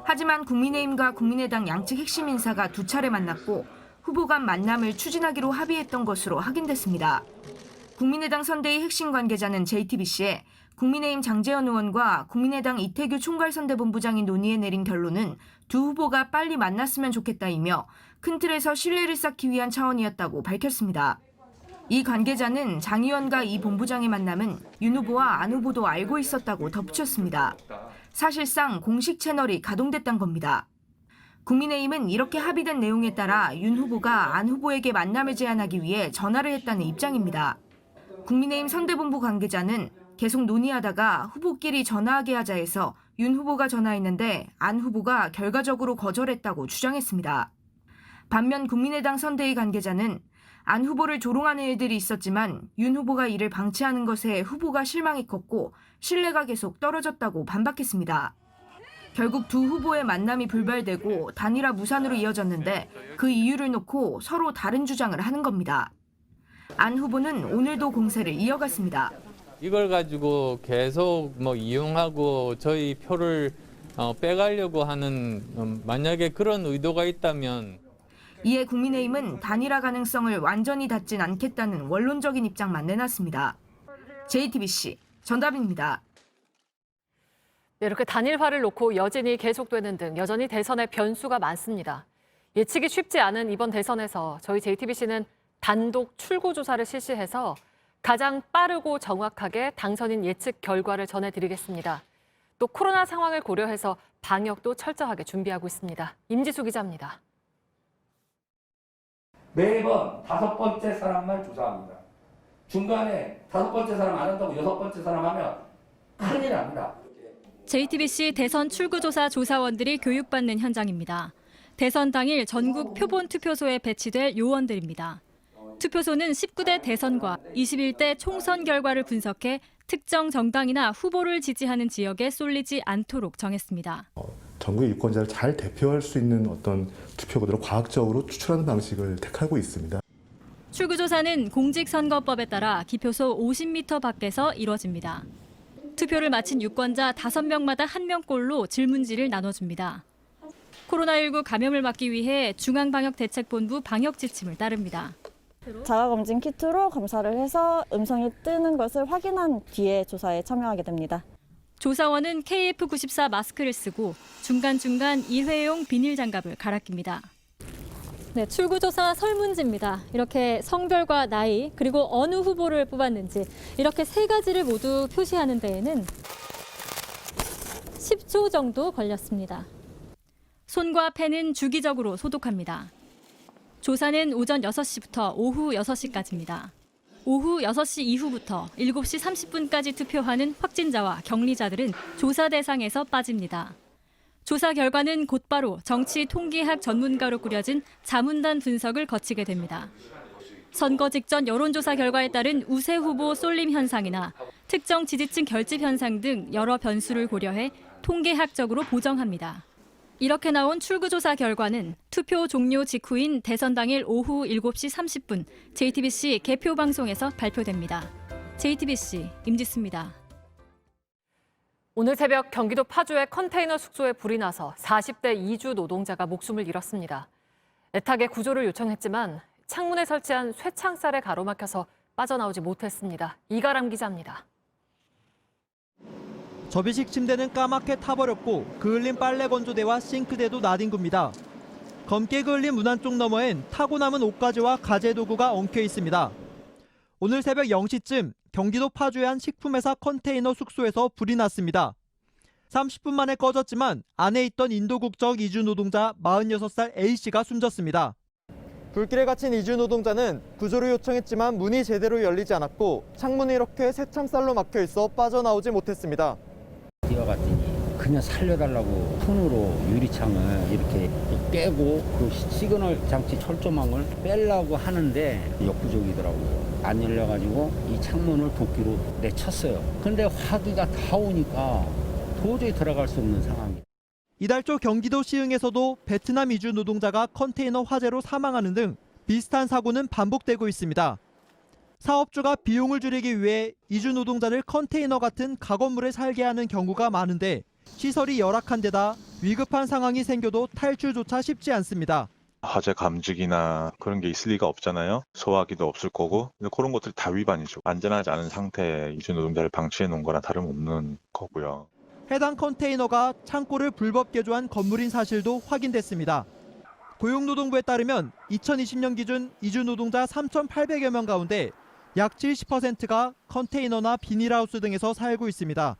하지만 국민의힘과 국민의당 양측 핵심 인사가 두 차례 만났고 후보 간 만남을 추진하기로 합의했던 것으로 확인됐습니다. 국민의당 선대위 핵심 관계자는 JTBC에 국민의힘 장제원 의원과 국민의당 이태규 총괄선대본부장이 논의해 내린 결론은 두 후보가 빨리 만났으면 좋겠다이며 큰 틀에서 신뢰를 쌓기 위한 차원이었다고 밝혔습니다. 이 관계자는 장 의원과 이 본부장의 만남은 윤 후보와 안 후보도 알고 있었다고 덧붙였습니다. 사실상 공식 채널이 가동됐던 겁니다. 국민의힘은 이렇게 합의된 내용에 따라 윤 후보가 안 후보에게 만남을 제안하기 위해 전화를 했다는 입장입니다. 국민의힘 선대본부 관계자는 계속 논의하다가 후보끼리 전화하게 하자 해서 윤 후보가 전화했는데 안 후보가 결과적으로 거절했다고 주장했습니다. 반면 국민의당 선대위 관계자는 안 후보를 조롱하는 일들이 있었지만 윤 후보가 이를 방치하는 것에 후보가 실망이 컸고 신뢰가 계속 떨어졌다고 반박했습니다. 결국 두 후보의 만남이 불발되고 단일화 무산으로 이어졌는데 그 이유를 놓고 서로 다른 주장을 하는 겁니다. 안 후보는 오늘도 공세를 이어갔습니다. 이걸 가지고 계속 이용하고 저희 표를 빼가려고 하는 만약에 그런 의도가 있다면 이에 국민의힘은 단일화 가능성을 완전히 닫진 않겠다는 원론적인 입장만 내놨습니다. JTBC 전다빈입니다. 네, 이렇게 단일화를 놓고 여진이 계속되는 등 여전히 대선에 변수가 많습니다. 예측이 쉽지 않은 이번 대선에서 저희 JTBC는 단독 출구조사를 실시해서 가장 빠르고 정확하게 당선인 예측 결과를 전해드리겠습니다. 또 코로나 상황을 고려해서 방역도 철저하게 준비하고 있습니다. 임지수 기자입니다. 매번 5번째 사람만 조사합니다. 중간에 5번째 사람 안 한다고 6번째 사람 하면 큰일 납니다. JTBC 대선 출구조사 조사원들이 교육받는 현장입니다. 대선 당일 전국 표본 투표소에 배치될 요원들입니다. 투표소는 19대 대선과 21대 총선 결과를 분석해 특정 정당이나 후보를 지지하는 지역에 쏠리지 않도록 정했습니다. 전국의 유권자를 잘 대표할 수 있는 어떤 투표구도를 과학적으로 추출하는 방식을 택하고 있습니다. 출구조사는 공직선거법에 따라 기표소 50m 밖에서 이뤄집니다. 투표를 마친 유권자 5명마다 1명꼴로 질문지를 나눠줍니다. 코로나19 감염을 막기 위해 중앙방역대책본부 방역 지침을 따릅니다. 자가검진 키트로 검사를 해서 음성이 뜨는 것을 확인한 뒤에 조사에 참여하게 됩니다. 조사원은 KF94 마스크를 쓰고 중간중간 일회용 비닐 장갑을 갈아 낍니다. 네, 출구조사 설문지입니다. 이렇게 성별과 나이 그리고 어느 후보를 뽑았는지 이렇게 세 가지를 모두 표시하는 데에는 10초 정도 걸렸습니다. 손과 펜은 주기적으로 소독합니다. 조사는 오전 6시부터 오후 6시까지입니다. 오후 6시 이후부터 7시 30분까지 투표하는 확진자와 격리자들은 조사 대상에서 빠집니다. 조사 결과는 곧바로 정치 통계학 전문가로 꾸려진 자문단 분석을 거치게 됩니다. 선거 직전 여론조사 결과에 따른 우세 후보 쏠림 현상이나 특정 지지층 결집 현상 등 여러 변수를 고려해 통계학적으로 보정합니다. 이렇게 나온 출구조사 결과는 투표 종료 직후인 대선 당일 오후 7시 30분 JTBC 개표 방송에서 발표됩니다. JTBC 임지수입니다. 오늘 새벽 경기도 파주의 컨테이너 숙소에 불이 나서 40대 이주 노동자가 목숨을 잃었습니다. 애타게 구조를 요청했지만 창문에 설치한 쇠창살에 가로막혀서 빠져나오지 못했습니다. 이가람 기자입니다. 접이식 침대는 까맣게 타버렸고 그을린 빨래 건조대와 싱크대도 나뒹굽니다. 검게 그을린 문 한쪽 너머엔 타고 남은 옷가지와 가재 도구가 엉켜 있습니다. 오늘 새벽 0시쯤 경기도 파주의 한 식품회사 컨테이너 숙소에서 불이 났습니다. 30분 만에 꺼졌지만 안에 있던 인도 국적 이주 노동자 46살 A씨가 숨졌습니다. 불길에 갇힌 이주 노동자는 구조를 요청했지만 문이 제대로 열리지 않았고 창문이 이렇게 새창살로 막혀 있어 빠져나오지 못했습니다. 뛰어갔더니 그냥 살려달라고 손으로 유리창을 이렇게 깨고 그 시그널 장치 철조망을 빼려고 하는데 역부족이더라고요. 안 열려가지고 이 창문을 도끼로 내쳤어요. 근데 화기가 다 오니까 도저히 들어갈 수 없는 상황이에요. 이달 초 경기도 시흥에서도 베트남 이주 노동자가 컨테이너 화재로 사망하는 등 비슷한 사고는 반복되고 있습니다. 사업주가 비용을 줄이기 위해 이주 노동자를 컨테이너 같은 가건물에 살게 하는 경우가 많은데 시설이 열악한 데다 위급한 상황이 생겨도 탈출조차 쉽지 않습니다. 화재 감지기나 그런 게 있을 리가 없잖아요. 소화기도 없을 거고 그런 것들이 다 위반이죠. 안전하지 않은 상태에 이주 노동자를 방치해 놓은 거나 다름없는 거고요. 해당 컨테이너가 창고를 불법 개조한 건물인 사실도 확인됐습니다. 고용노동부에 따르면 2020년 기준 이주 노동자 3,800여 명 가운데 약 70%가 컨테이너나 비닐하우스 등에서 살고 있습니다.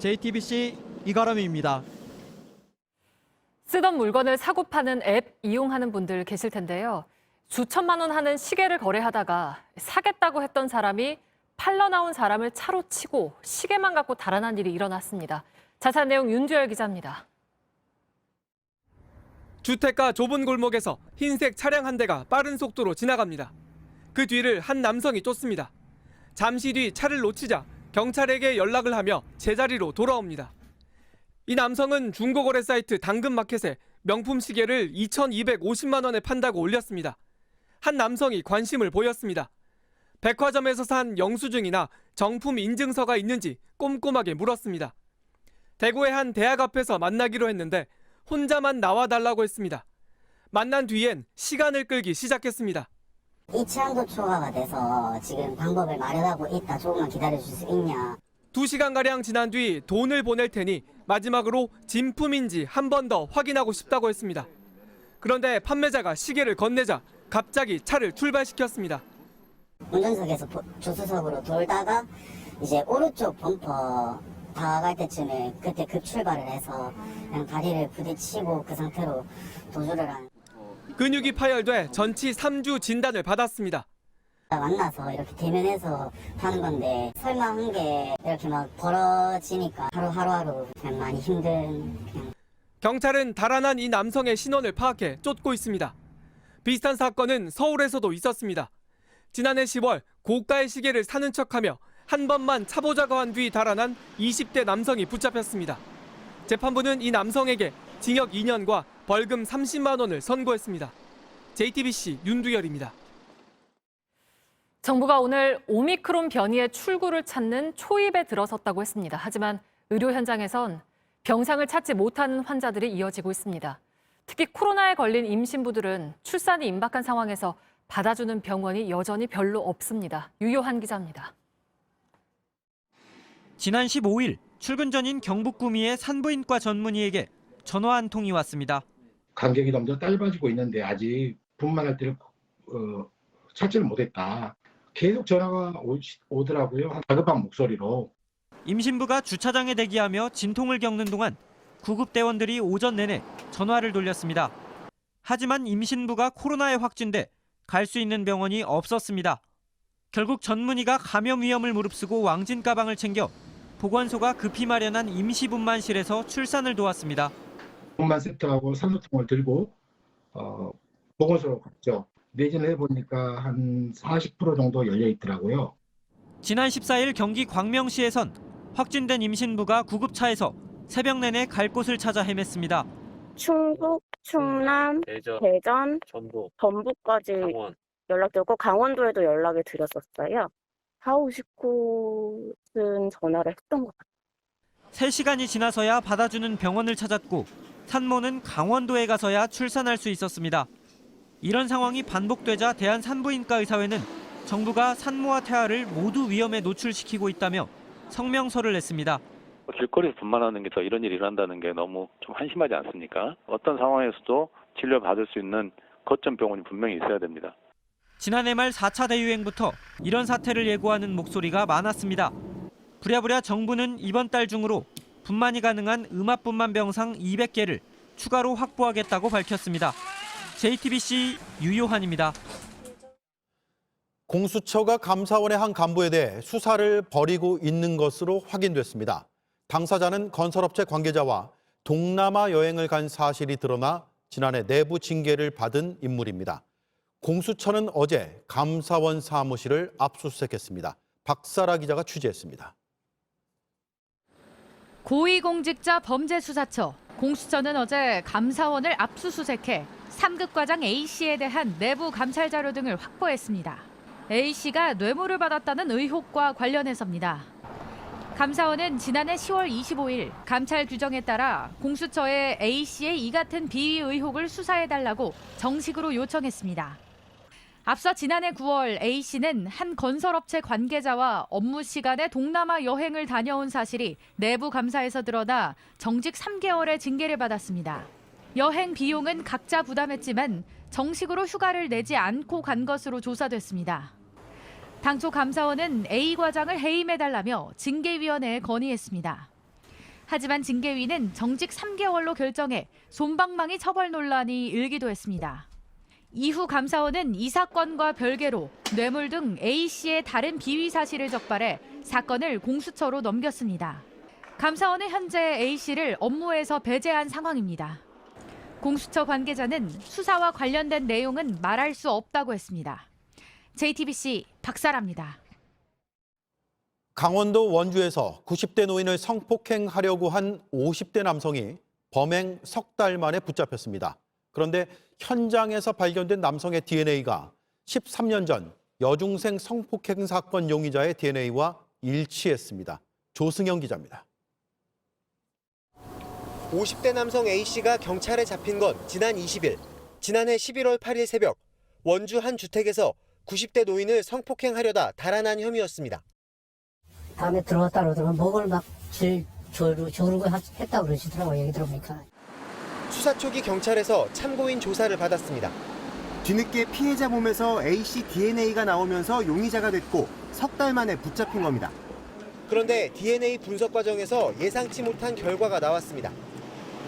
JTBC 이가람입니다. 쓰던 물건을 사고 파는 앱 이용하는 분들 계실 텐데요. 수천만 원 하는 시계를 거래하다가 사겠다고 했던 사람이 팔러 나온 사람을 차로 치고 시계만 갖고 달아난 일이 일어났습니다. 자세한 내용 윤두열 기자입니다. 주택가 좁은 골목에서 흰색 차량 한 대가 빠른 속도로 지나갑니다. 그 뒤를 한 남성이 쫓습니다. 잠시 뒤 차를 놓치자 경찰에게 연락을 하며 제자리로 돌아옵니다. 이 남성은 중고거래 사이트 당근마켓에 명품 시계를 2,250만 원에 판다고 올렸습니다. 한 남성이 관심을 보였습니다. 백화점에서 산 영수증이나 정품 인증서가 있는지 꼼꼼하게 물었습니다. 대구의 한 대학 앞에서 만나기로 했는데 혼자만 나와달라고 했습니다. 만난 뒤엔 시간을 끌기 시작했습니다. 이 치안도 초과가 돼서 지금 방법을 마련하고 있다. 조금만 기다려줄 수 있냐. 2시간가량 지난 뒤 돈을 보낼 테니 마지막으로 진품인지 한 번 더 확인하고 싶다고 했습니다. 그런데 판매자가 시계를 건네자 갑자기 차를 출발시켰습니다. 운전석에서 조수석으로 돌다가 이제 오른쪽 범퍼 다가갈 때쯤에 그때 급출발을 해서 그냥 다리를 부딪히고 그 상태로 도주를 한. 근육이 파열돼 전치 3주 진단을 받았습니다. 만나서 이렇게 대면해서 하는 건데 설마 한 게 이렇게 막 벌어지니까 하루하루 그냥 많이 힘든. 경찰은 달아난 이 남성의 신원을 파악해 쫓고 있습니다. 비슷한 사건은 서울에서도 있었습니다. 지난해 10월 고가의 시계를 사는 척하며 한 번만 차보자고 한 뒤 달아난 20대 남성이 붙잡혔습니다. 재판부는 이 남성에게 징역 2년과 벌금 30만 원을 선고했습니다. JTBC 윤두열입니다. 정부가 오늘 오미크론 변이의 출구를 찾는 초입에 들어섰다고 했습니다. 하지만 의료 현장에선 병상을 찾지 못하는 환자들이 이어지고 있습니다. 특히 코로나에 걸린 임신부들은 출산이 임박한 상황에서 받아주는 병원이 여전히 별로 없습니다. 유효한 기자입니다. 지난 15일 출근 전인 경북 구미의 산부인과 전문의에게 전화 한 통이 왔습니다. 간격이 점점 짧아지고 있는데 아직 분만할 때를 찾지를 못했다. 계속 전화가 오더라고요. 다급한 목소리로. 임신부가 주차장에 대기하며 진통을 겪는 동안 구급대원들이 오전 내내 전화를 돌렸습니다. 하지만 임신부가 코로나에 확진돼 갈 수 있는 병원이 없었습니다. 결국 전문의가 감염 위험을 무릅쓰고 왕진 가방을 챙겨 보건소가 급히 마련한 임시분만실에서 출산을 도왔습니다. 분만 세트하고 산소통을 들고 보건소로 갔죠. 내진을 해보니까 한 40% 정도 열려 있더라고요. 지난 14일 경기 광명시에선 확진된 임신부가 구급차에서 새벽 내내 갈 곳을 찾아 헤맸습니다. 충북, 충남, 대전, 전북까지 연락드렸고 강원도에도 연락을 드렸었어요. 4, 59는 전화를 했던 것 같아요. 3시간이 지나서야 받아주는 병원을 찾았고 산모는 강원도에 가서야 출산할 수 있었습니다. 이런 상황이 반복되자 대한산부인과의사회는 정부가 산모와 태아를 모두 위험에 노출시키고 있다며 성명서를 냈습니다. 길거리에서 분만하는 게 더 이런 일이 일어난다는 게 너무 좀 한심하지 않습니까? 어떤 상황에서도 진료받을 수 있는 거점 병원이 분명히 있어야 됩니다. 지난해 말 4차 대유행부터 이런 사태를 예고하는 목소리가 많았습니다. 부랴부랴 정부는 이번 달 중으로 분만이 가능한 음압분만 병상 200개를 추가로 확보하겠다고 밝혔습니다. JTBC 유요한입니다. 공수처가 감사원의 한 간부에 대해 수사를 벌이고 있는 것으로 확인됐습니다. 당사자는 건설업체 관계자와 동남아 여행을 간 사실이 드러나 지난해 내부 징계를 받은 인물입니다. 공수처는 어제 감사원 사무실을 압수수색했습니다. 박사라 기자가 취재했습니다. 고위공직자 범죄수사처 공수처는 어제 감사원을 압수수색해 3급 과장 A씨에 대한 내부 감찰 자료 등을 확보했습니다. A씨가 뇌물을 받았다는 의혹과 관련해서입니다. 감사원은 지난해 10월 25일 감찰 규정에 따라 공수처에 A씨의 이 같은 비위 의혹을 수사해달라고 정식으로 요청했습니다. 앞서 지난해 9월 A씨는 한 건설업체 관계자와 업무 시간에 동남아 여행을 다녀온 사실이 내부 감사에서 드러나 정직 3개월의 징계를 받았습니다. 여행 비용은 각자 부담했지만 정식으로 휴가를 내지 않고 간 것으로 조사됐습니다. 당초 감사원은 A 과장을 해임해달라며 징계위원회에 건의했습니다. 하지만 징계위는 정직 3개월로 결정해 솜방망이 처벌 논란이 일기도 했습니다. 이후 감사원은 이 사건과 별개로 뇌물 등 A씨의 다른 비위 사실을 적발해 사건을 공수처로 넘겼습니다. 감사원은 현재 A씨를 업무에서 배제한 상황입니다. 공수처 관계자는 수사와 관련된 내용은 말할 수 없다고 했습니다. JTBC 박사라입니다. 강원도 원주에서 90대 노인을 성폭행하려고 한 50대 남성이 범행 석 달 만에 붙잡혔습니다. 그런데 현장에서 발견된 남성의 DNA가 13년 전 여중생 성폭행 사건 용의자의 DNA와 일치했습니다. 조승영 기자입니다. 50대 남성 A씨가 경찰에 잡힌 건 지난 20일, 지난해 11월 8일 새벽 원주 한 주택에서 90대 노인을 성폭행하려다 달아난 혐의였습니다. 다음에 들어왔다 그러더니 목을 막 조르고 했다고 그러시더라고요. 얘기 들어보니까. 수사 초기 경찰에서 참고인 조사를 받았습니다. 뒤늦게 피해자 몸에서 A씨 DNA가 나오면서 용의자가 됐고 석 달 만에 붙잡힌 겁니다. 그런데 DNA 분석 과정에서 예상치 못한 결과가 나왔습니다.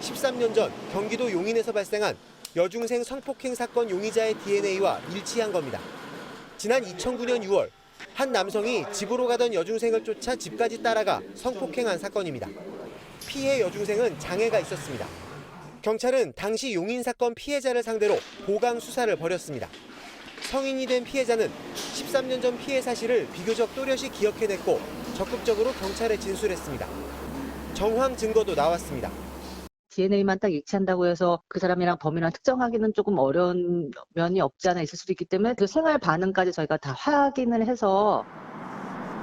13년 전 경기도 용인에서 발생한 여중생 성폭행 사건 용의자의 DNA와 일치한 겁니다. 지난 2009년 6월 한 남성이 집으로 가던 여중생을 쫓아 집까지 따라가 성폭행한 사건입니다. 피해 여중생은 장애가 있었습니다. 경찰은 당시 용인 사건 피해자를 상대로 보강 수사를 벌였습니다. 성인이 된 피해자는 13년 전 피해 사실을 비교적 또렷이 기억해냈고 적극적으로 경찰에 진술했습니다. 정황 증거도 나왔습니다. DNA만 딱 일치한다고 해서 그 사람이랑 범인을 특정하기는 조금 어려운 면이 없지 않아 있을 수도 있기 때문에 그 생활 반응까지 저희가 다 확인을 해서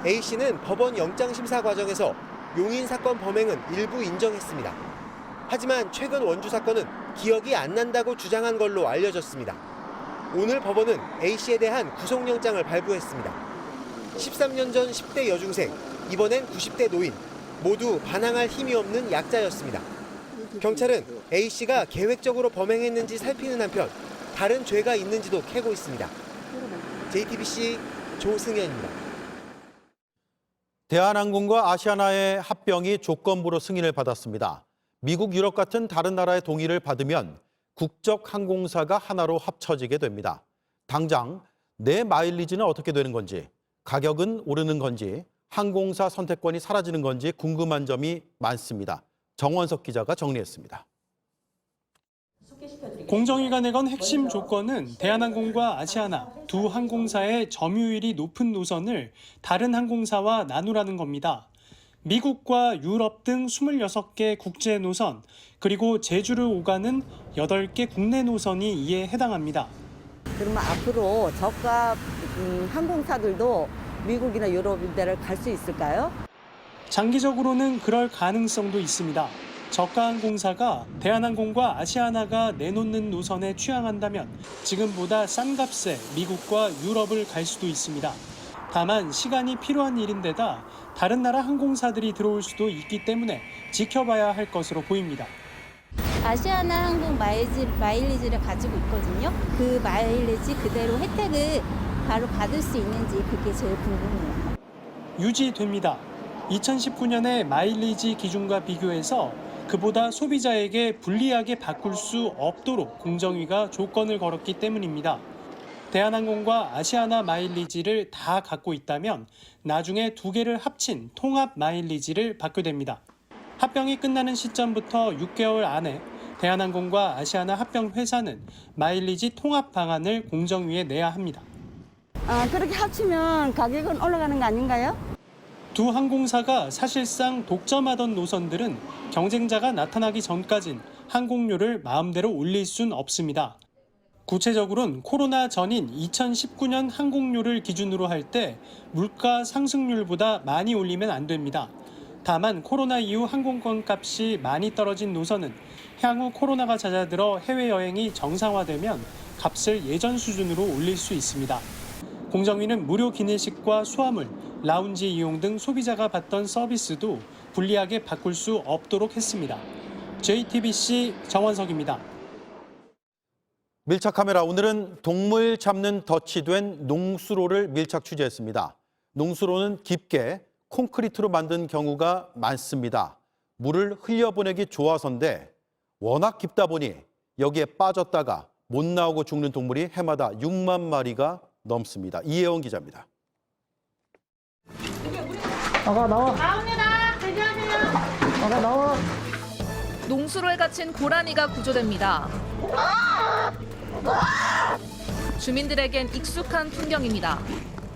A씨는 법원 영장심사 과정에서 용인 사건 범행은 일부 인정했습니다. 하지만 최근 원주 사건은 기억이 안 난다고 주장한 걸로 알려졌습니다. 오늘 법원은 A씨에 대한 구속영장을 발부했습니다. 13년 전 10대 여중생, 이번엔 90대 노인, 모두 반항할 힘이 없는 약자였습니다. 경찰은 A씨가 계획적으로 범행했는지 살피는 한편 다른 죄가 있는지도 캐고 있습니다. JTBC 조승현입니다. 대한항공과 아시아나의 합병이 조건부로 승인을 받았습니다. 미국, 유럽 같은 다른 나라의 동의를 받으면 국적 항공사가 하나로 합쳐지게 됩니다. 당장 내 마일리지는 어떻게 되는 건지, 가격은 오르는 건지, 항공사 선택권이 사라지는 건지 궁금한 점이 많습니다. 정원석 기자가 정리했습니다. 공정위가 내건 핵심 조건은 대한항공과 아시아나 두 항공사의 점유율이 높은 노선을 다른 항공사와 나누라는 겁니다. 미국과 유럽 등 26개 국제 노선, 그리고 제주를 오가는 8개 국내 노선이 이에 해당합니다. 그러면 앞으로 저가 항공사들도 미국이나 유럽 데를 갈 수 있을까요? 장기적으로는 그럴 가능성도 있습니다. 저가 항공사가 대한항공과 아시아나가 내놓는 노선에 취항한다면 지금보다 싼 값에 미국과 유럽을 갈 수도 있습니다. 다만 시간이 필요한 일인데다 다른 나라 항공사들이 들어올 수도 있기 때문에 지켜봐야 할 것으로 보입니다. 아시아나 항공 마일리지를 가지고 있거든요. 그 마일리지 그대로 혜택을 바로 받을 수 있는지 그게 제일 궁금해요. 유지됩니다. 2019년에 마일리지 기준과 비교해서 그보다 소비자에게 불리하게 바꿀 수 없도록 공정위가 조건을 걸었기 때문입니다. 대한항공과 아시아나 마일리지를 다 갖고 있다면 나중에 두 개를 합친 통합 마일리지를 받게 됩니다. 합병이 끝나는 시점부터 6개월 안에 대한항공과 아시아나 합병 회사는 마일리지 통합 방안을 공정위에 내야 합니다. 그렇게 합치면 가격은 올라가는 거 아닌가요? 두 항공사가 사실상 독점하던 노선들은 경쟁자가 나타나기 전까진 항공료를 마음대로 올릴 순 없습니다. 구체적으로는 코로나 전인 2019년 항공료를 기준으로 할 때 물가 상승률보다 많이 올리면 안 됩니다. 다만 코로나 이후 항공권 값이 많이 떨어진 노선은 향후 코로나가 잦아들어 해외여행이 정상화되면 값을 예전 수준으로 올릴 수 있습니다. 공정위는 무료 기내식과 수화물, 라운지 이용 등 소비자가 받던 서비스도 불리하게 바꿀 수 없도록 했습니다. JTBC 정원석입니다. 밀착 카메라, 오늘은 동물 잡는 덫이 된 농수로를 밀착 취재했습니다. 농수로는 깊게 콘크리트로 만든 경우가 많습니다. 물을 흘려보내기 좋아서인데 워낙 깊다 보니 여기에 빠졌다가 못 나오고 죽는 동물이 해마다 6만 마리가 넘습니다. 이혜원 기자입니다. 나와. 나옵니다. 대기하세요. 나와. 농수로에 갇힌 고라니가 구조됩니다. 주민들에겐 익숙한 풍경입니다.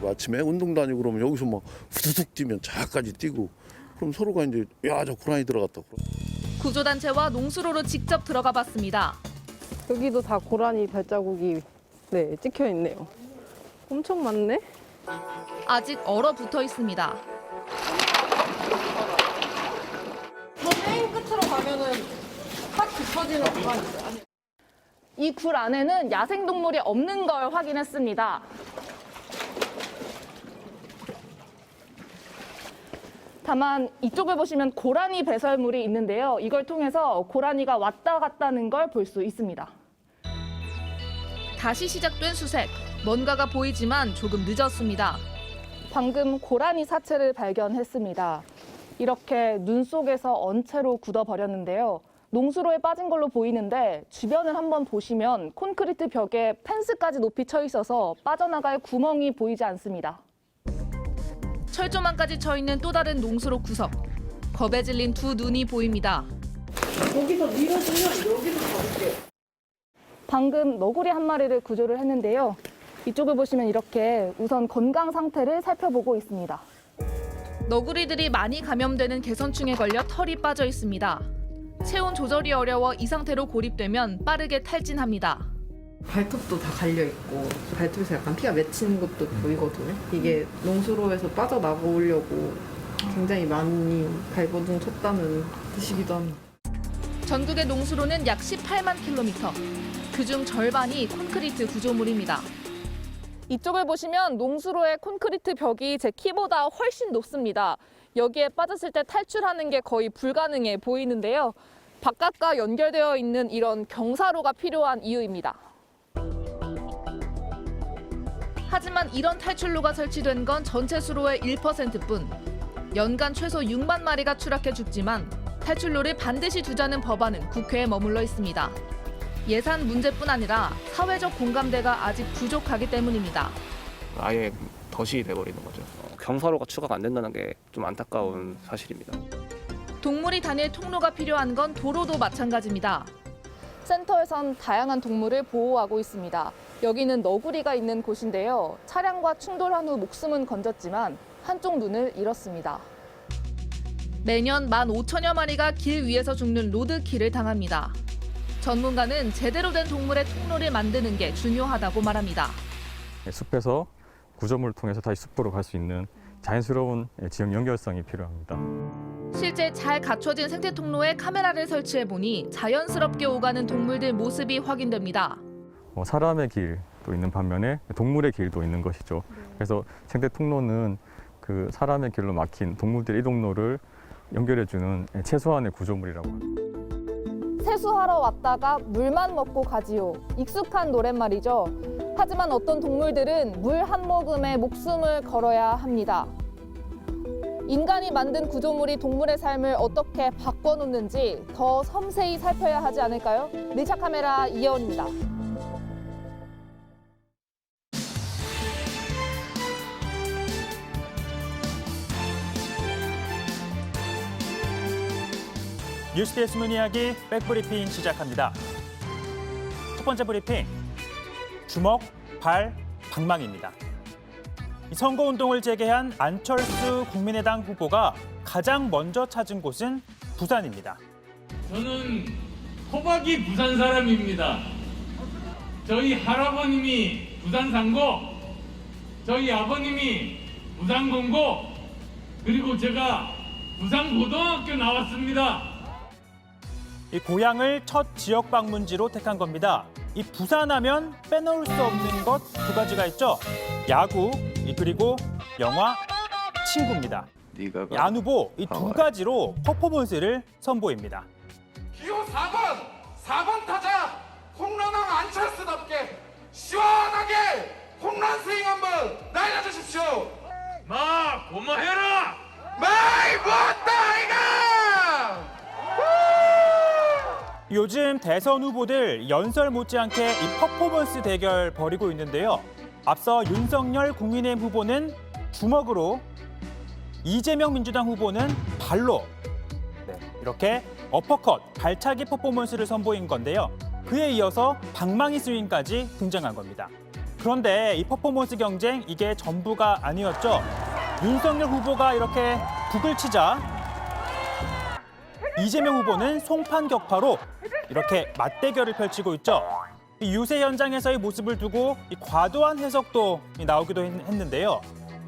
아침에 운동 다니고 그러면 여기서 막 후두둑 뛰면 저까지 뛰고 그럼 서로가 이제 야, 저 고라니 들어갔다. 구조단체와 농수로로 직접 들어가 봤습니다. 여기도 다 고라니 발자국이 찍혀 있네요. 엄청 많네. 아직 얼어붙어 있습니다. 저 맨 끝으로 가면은 딱 깊어지는 구간이 있어요. 이 굴 안에는 야생동물이 없는 걸 확인했습니다. 다만 이쪽을 보시면 고라니 배설물이 있는데요. 이걸 통해서 고라니가 왔다 갔다는 걸 볼 수 있습니다. 다시 시작된 수색. 뭔가가 보이지만 조금 늦었습니다. 방금 고라니 사체를 발견했습니다. 이렇게 눈 속에서 언체로 굳어버렸는데요. 농수로에 빠진 걸로 보이는데 주변을 한번 보시면 콘크리트 벽에 펜스까지 높이 쳐 있어서 빠져나갈 구멍이 보이지 않습니다. 철조망까지 쳐 있는 또 다른 농수로 구석. 겁에 질린 두 눈이 보입니다. 여기서 밀어주면 여기서 잡을게요. 방금 너구리 한 마리를 구조를 했는데요. 이쪽을 보시면 이렇게 우선 건강 상태를 살펴보고 있습니다. 너구리들이 많이 감염되는 개선충에 걸려 털이 빠져 있습니다. 체온 조절이 어려워 이 상태로 고립되면 빠르게 탈진합니다. 발톱도 다 갈려있고 발톱에서 약간 피가 맺히는 것도 보이거든요. 이게 농수로에서 빠져나오려고 굉장히 많이 발버둥 쳤다는 뜻이기도 합니다. 전국의 농수로는 약 18만 킬로미터. 그중 절반이 콘크리트 구조물입니다. 이쪽을 보시면 농수로의 콘크리트 벽이 제 키보다 훨씬 높습니다. 여기에 빠졌을 때 탈출하는 게 거의 불가능해 보이는데요. 바깥과 연결되어 있는 이런 경사로가 필요한 이유입니다. 하지만 이런 탈출로가 설치된 건 전체 수로의 1%뿐. 연간 최소 6만 마리가 추락해 죽지만 탈출로를 반드시 두자는 법안은 국회에 머물러 있습니다. 예산 문제뿐 아니라 사회적 공감대가 아직 부족하기 때문입니다. 아예 덫이 돼버리는 거죠. 경사로가 추가가 안 된다는 게 좀 안타까운 사실입니다. 동물이 다닐 통로가 필요한 건 도로도 마찬가지입니다. 센터에선 다양한 동물을 보호하고 있습니다. 여기는 너구리가 있는 곳인데요. 차량과 충돌한 후 목숨은 건졌지만 한쪽 눈을 잃었습니다. 매년 15,000여 마리가 길 위에서 죽는 로드킬을 당합니다. 전문가는 제대로 된 동물의 통로를 만드는 게 중요하다고 말합니다. 숲에서 구조물을 통해서 다시 숲으로 갈 수 있는 자연스러운 지역 연결성이 필요합니다. 실제 잘 갖춰진 생태 통로에 카메라를 설치해 보니 자연스럽게 오가는 동물들 모습이 확인됩니다. 사람의 길도 있는 반면에 동물의 길도 있는 것이죠. 그래서 생태 통로는 그 사람의 길로 막힌 동물들의 이동로를 연결해주는 최소한의 구조물이라고 합니다. 세수하러 왔다가 물만 먹고 가지요. 익숙한 노랫말이죠. 하지만 어떤 동물들은 물 한 모금에 목숨을 걸어야 합니다. 인간이 만든 구조물이 동물의 삶을 어떻게 바꿔놓는지 더 섬세히 살펴야 하지 않을까요? 밀착 카메라 이혜원입니다. 뉴스데이 숨은 이야기 백브리핑 시작합니다. 첫 번째 브리핑, 주먹, 발, 방망입니다. 선거운동을 재개한 안철수 국민의당 후보가 가장 먼저 찾은 곳은 부산입니다. 저는 토박이 부산 사람입니다. 저희 할아버님이 부산 상고, 저희 아버님이 부산 공고, 그리고 제가 부산 고등학교 나왔습니다. 이 고향을 첫 지역 방문지로 택한 겁니다. 이 부산하면 빼놓을 수 없는 것 두 가지가 있죠. 야구, 그리고 영화, 친구입니다. 안 후보 이 두 가지로 퍼포먼스를 선보입니다. 기호 4번 타자 홈런왕 안철수답게 시원하게 홈런 스윙 한번 날려주십시오. 마 고마해라. 마이 못다 이가. 요즘 대선 후보들 연설 못지않게 이 퍼포먼스 대결 벌이고 있는데요. 앞서 윤석열 국민의힘 후보는 주먹으로, 이재명 민주당 후보는 발로 이렇게 어퍼컷, 발차기 퍼포먼스를 선보인 건데요. 그에 이어서 방망이 스윙까지 등장한 겁니다. 그런데 이 퍼포먼스 경쟁 이게 전부가 아니었죠. 윤석열 후보가 이렇게 북을 치자 이재명 후보는 송판 격파로 이렇게 맞대결을 펼치고 있죠. 이 유세 현장에서의 모습을 두고 이 과도한 해석도 나오기도 했는데요.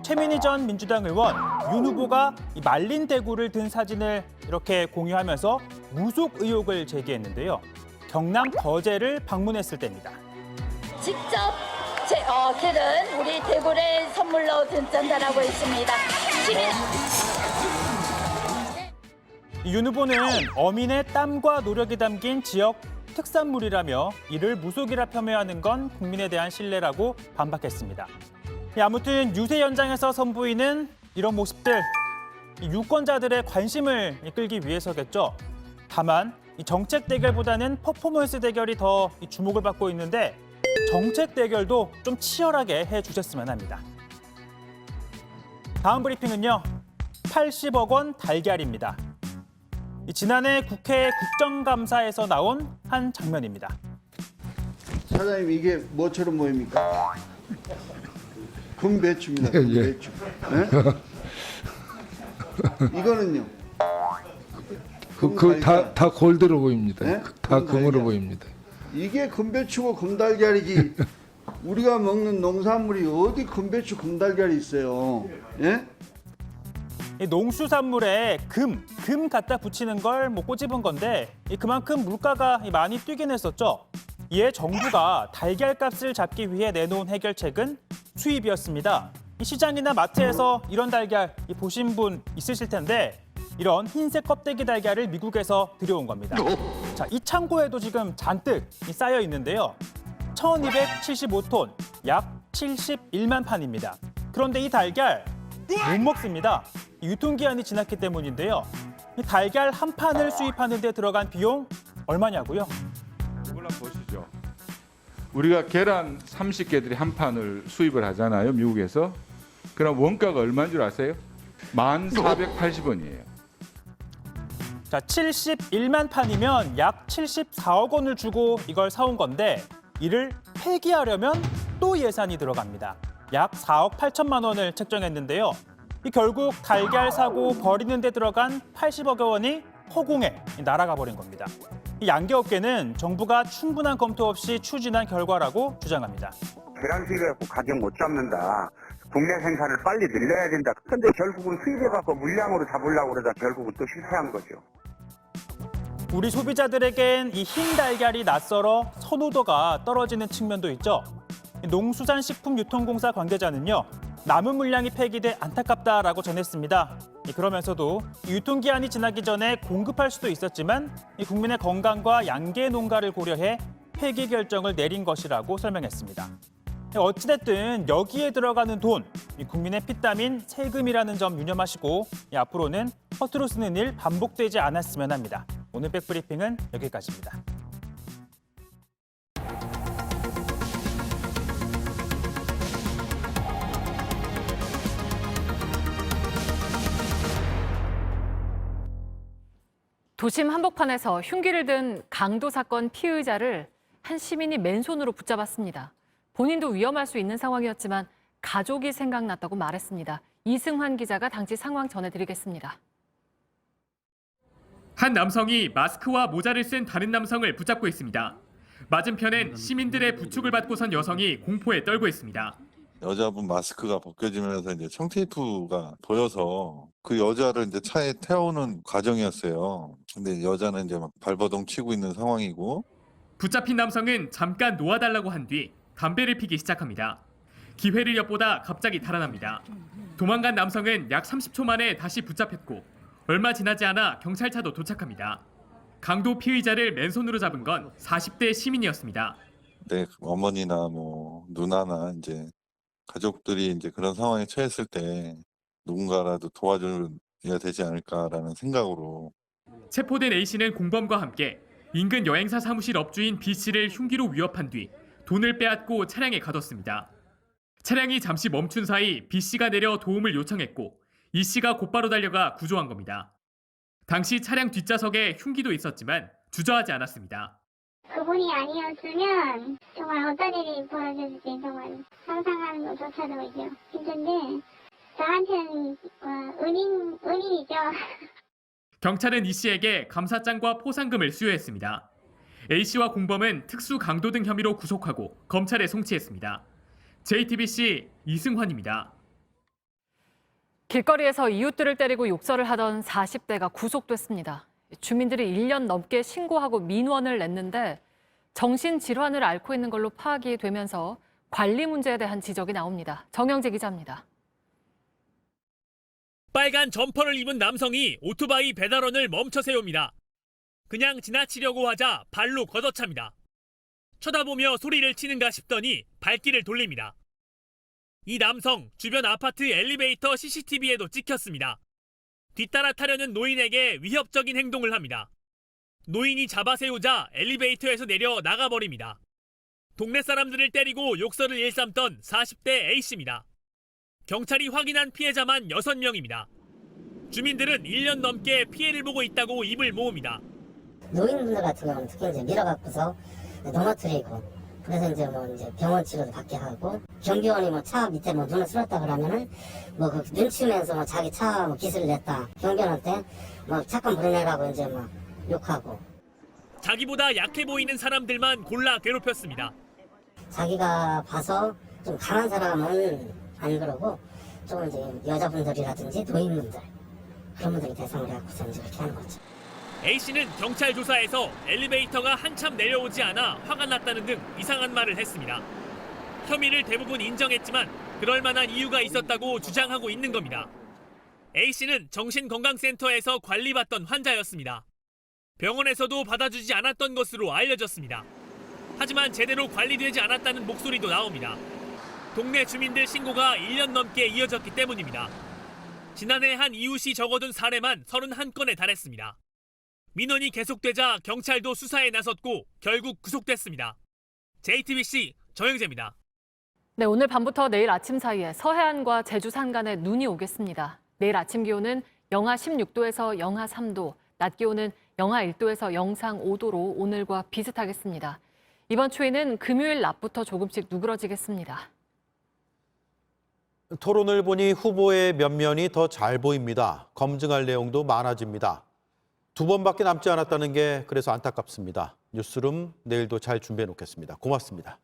최민희 전 민주당 의원, 윤 후보가 이 말린 대구를 든 사진을 이렇게 공유하면서 무속 의혹을 제기했는데요. 경남 거제를 방문했을 때입니다. 직접 들은 우리 대구를 선물로 전달하고 있습니다. 윤 후보는 어민의 땀과 노력이 담긴 지역 특산물이라며 이를 무속이라 폄훼하는 건 국민에 대한 신뢰라고 반박했습니다. 아무튼 유세 현장에서 선보이는 이런 모습들, 유권자들의 관심을 끌기 위해서겠죠. 다만 이 정책 대결보다는 퍼포먼스 대결이 더 주목을 받고 있는데 정책 대결도 좀 치열하게 해주셨으면 합니다. 다음 브리핑은요. 80억 원 달걀입니다. 지난해 국회 국정감사에서 나온 한 장면입니다. 사장님 이게 뭐처럼 보입니까? 금배추입니다. 금배추. 네? 이거는요? 다 골드로 보입니다. 네? 다 금으로 보입니다. 이게 금배추고 금달걀이지. 우리가 먹는 농산물이 어디 금배추 금달걀이 있어요? 예? 이 농수산물에 금 갖다 붙이는 걸 꼬집은 건데 그만큼 물가가 많이 뛰긴 했었죠. 이에 정부가 달걀값을 잡기 위해 내놓은 해결책은 수입이었습니다. 이 시장이나 마트에서 이런 달걀 보신 분 있으실 텐데 이런 흰색 껍데기 달걀을 미국에서 들여온 겁니다. 자, 이 창고에도 지금 잔뜩 쌓여 있는데요. 1275톤, 약 71만 판입니다. 그런데 이 달걀 못 먹습니다. 유통기한이 지났기 때문인데요. 이 달걀 한 판을 수입하는 데 들어간 비용 얼마냐고요? 이걸 한번 보시죠. 우리가 계란 30개들이 한 판을 수입을 하잖아요, 미국에서. 그럼 원가가 얼마인 줄 아세요? 1,480원이에요. 자, 71만 판이면 약 74억 원을 주고 이걸 사온 건데 이를 폐기하려면 또 예산이 들어갑니다. 약 4억 8천만 원을 책정했는데요. 이 결국 달걀 사고 버리는 데 들어간 80억 원이 허공에 날아가 버린 겁니다. 이 양계업계는 정부가 충분한 검토 없이 추진한 결과라고 주장합니다. 계란 수입해갖고 가격 못 잡는다. 국내 생산을 빨리 늘려야 된다. 근데 결국은 수입해갖고 물량으로 잡으려고 그러다 결국은 또 실패한 거죠. 우리 소비자들에겐 이 흰 달걀이 낯설어 선호도가 떨어지는 측면도 있죠. 농수산식품유통공사 관계자는요. 남은 물량이 폐기돼 안타깝다라고 전했습니다. 그러면서도 유통기한이 지나기 전에 공급할 수도 있었지만 국민의 건강과 양계 농가를 고려해 폐기 결정을 내린 것이라고 설명했습니다. 어찌됐든 여기에 들어가는 돈, 국민의 피땀인 세금이라는 점 유념하시고 앞으로는 허투루 쓰는 일 반복되지 않았으면 합니다. 오늘 백브리핑은 여기까지입니다. 도심 한복판에서 흉기를 든 강도 사건 피의자를 한 시민이 맨손으로 붙잡았습니다. 본인도 위험할 수 있는 상황이었지만 가족이 생각났다고 말했습니다. 이승환 기자가 당시 상황 전해드리겠습니다. 한 남성이 마스크와 모자를 쓴 다른 남성을 붙잡고 있습니다. 맞은편엔 시민들의 부축을 받고 선 여성이 공포에 떨고 있습니다. 여자분 마스크가 벗겨지면서 이제 청테이프가 보여서 그 여자를 이제 차에 태우는 과정이었어요. 근데 여자는 이제 막 발버둥 치고 있는 상황이고. 붙잡힌 남성은 잠깐 놓아달라고 한 뒤 담배를 피기 시작합니다. 기회를 엿보다 갑자기 달아납니다. 도망간 남성은 약 30초 만에 다시 붙잡혔고 얼마 지나지 않아 경찰차도 도착합니다. 강도 피의자를 맨손으로 잡은 건 40대 시민이었습니다. 내 어머니나 뭐 누나나 이제 가족들이 이제 그런 상황에 처했을 때 누군가라도 도와줘야 되지 않을까라는 생각으로. 체포된 A씨는 공범과 함께 인근 여행사 사무실 업주인 B씨를 흉기로 위협한 뒤 돈을 빼앗고 차량에 가뒀습니다. 차량이 잠시 멈춘 사이 B씨가 내려 도움을 요청했고 E씨가 곧바로 달려가 구조한 겁니다. 당시 차량 뒷좌석에 흉기도 있었지만 주저하지 않았습니다. 그분이 아니었으면 정말 어떤 일이 벌어질지 정말 상상하는 것조차도 이제 힘든데 저한테는 은인이죠. 경찰은 E씨에게 감사장과 포상금을 수여했습니다. A씨와 공범은 특수 강도 등 혐의로 구속하고 검찰에 송치했습니다. JTBC 이승환입니다. 길거리에서 이웃들을 때리고 욕설을 하던 40대가 구속됐습니다. 주민들이 1년 넘게 신고하고 민원을 냈는데 정신질환을 앓고 있는 걸로 파악이 되면서 관리 문제에 대한 지적이 나옵니다. 정영재 기자입니다. 빨간 점퍼를 입은 남성이 오토바이 배달원을 멈춰 세웁니다. 그냥 지나치려고 하자 발로 걷어찹니다. 쳐다보며 소리를 치는가 싶더니 발길을 돌립니다. 이 남성 주변 아파트 엘리베이터 CCTV에도 찍혔습니다. 뒤따라 타려는 노인에게 위협적인 행동을 합니다. 노인이 잡아세우자 엘리베이터에서 내려 나가버립니다. 동네 사람들을 때리고 욕설을 일삼던 40대 A씨입니다. 경찰이 확인한 피해자만 6명입니다. 주민들은 1년 넘게 피해를 보고 있다고 입을 모읍니다. 노인분들 같은 경우는 특히 이제 밀어갖고서 넘어뜨리고 그래서 이제 병원 치료도 받게 하고 경비원이 뭐 차 밑에 뭐 눈을 쓸었다 그러면은 뭐 그 눈치면서 뭐 자기 차 뭐 기술을 냈다 경비원한테 뭐 착한 부르내라고 이제 막 욕하고 자기보다 약해 보이는 사람들만 골라 괴롭혔습니다. 자기가 봐서 좀 강한 사람은 안 그러고 좀 이제 여자분들이라든지 노인분들 그런 분들이 대상으로 해갖고서 이제 그렇게 하는 거죠. A씨는 경찰 조사에서 엘리베이터가 한참 내려오지 않아 화가 났다는 등 이상한 말을 했습니다. 혐의를 대부분 인정했지만 그럴 만한 이유가 있었다고 주장하고 있는 겁니다. A씨는 정신건강센터에서 관리받던 환자였습니다. 병원에서도 받아주지 않았던 것으로 알려졌습니다. 하지만 제대로 관리되지 않았다는 목소리도 나옵니다. 동네 주민들 신고가 1년 넘게 이어졌기 때문입니다. 지난해 한 이웃이 적어둔 사례만 31건에 달했습니다. 민원이 계속되자 경찰도 수사에 나섰고 결국 구속됐습니다. JTBC 정영재입니다. 네, 오늘 밤부터 내일 아침 사이에 서해안과 제주 산간에 눈이 오겠습니다. 내일 아침 기온은 영하 16도에서 영하 3도, 낮 기온은 영하 1도에서 영상 5도로 오늘과 비슷하겠습니다. 이번 추위는 금요일 낮부터 조금씩 누그러지겠습니다. 토론을 보니 후보의 면면이 더 잘 보입니다. 검증할 내용도 많아집니다. 2번밖에 남지 않았다는 게 그래서 안타깝습니다. 뉴스룸 내일도 잘 준비해 놓겠습니다. 고맙습니다.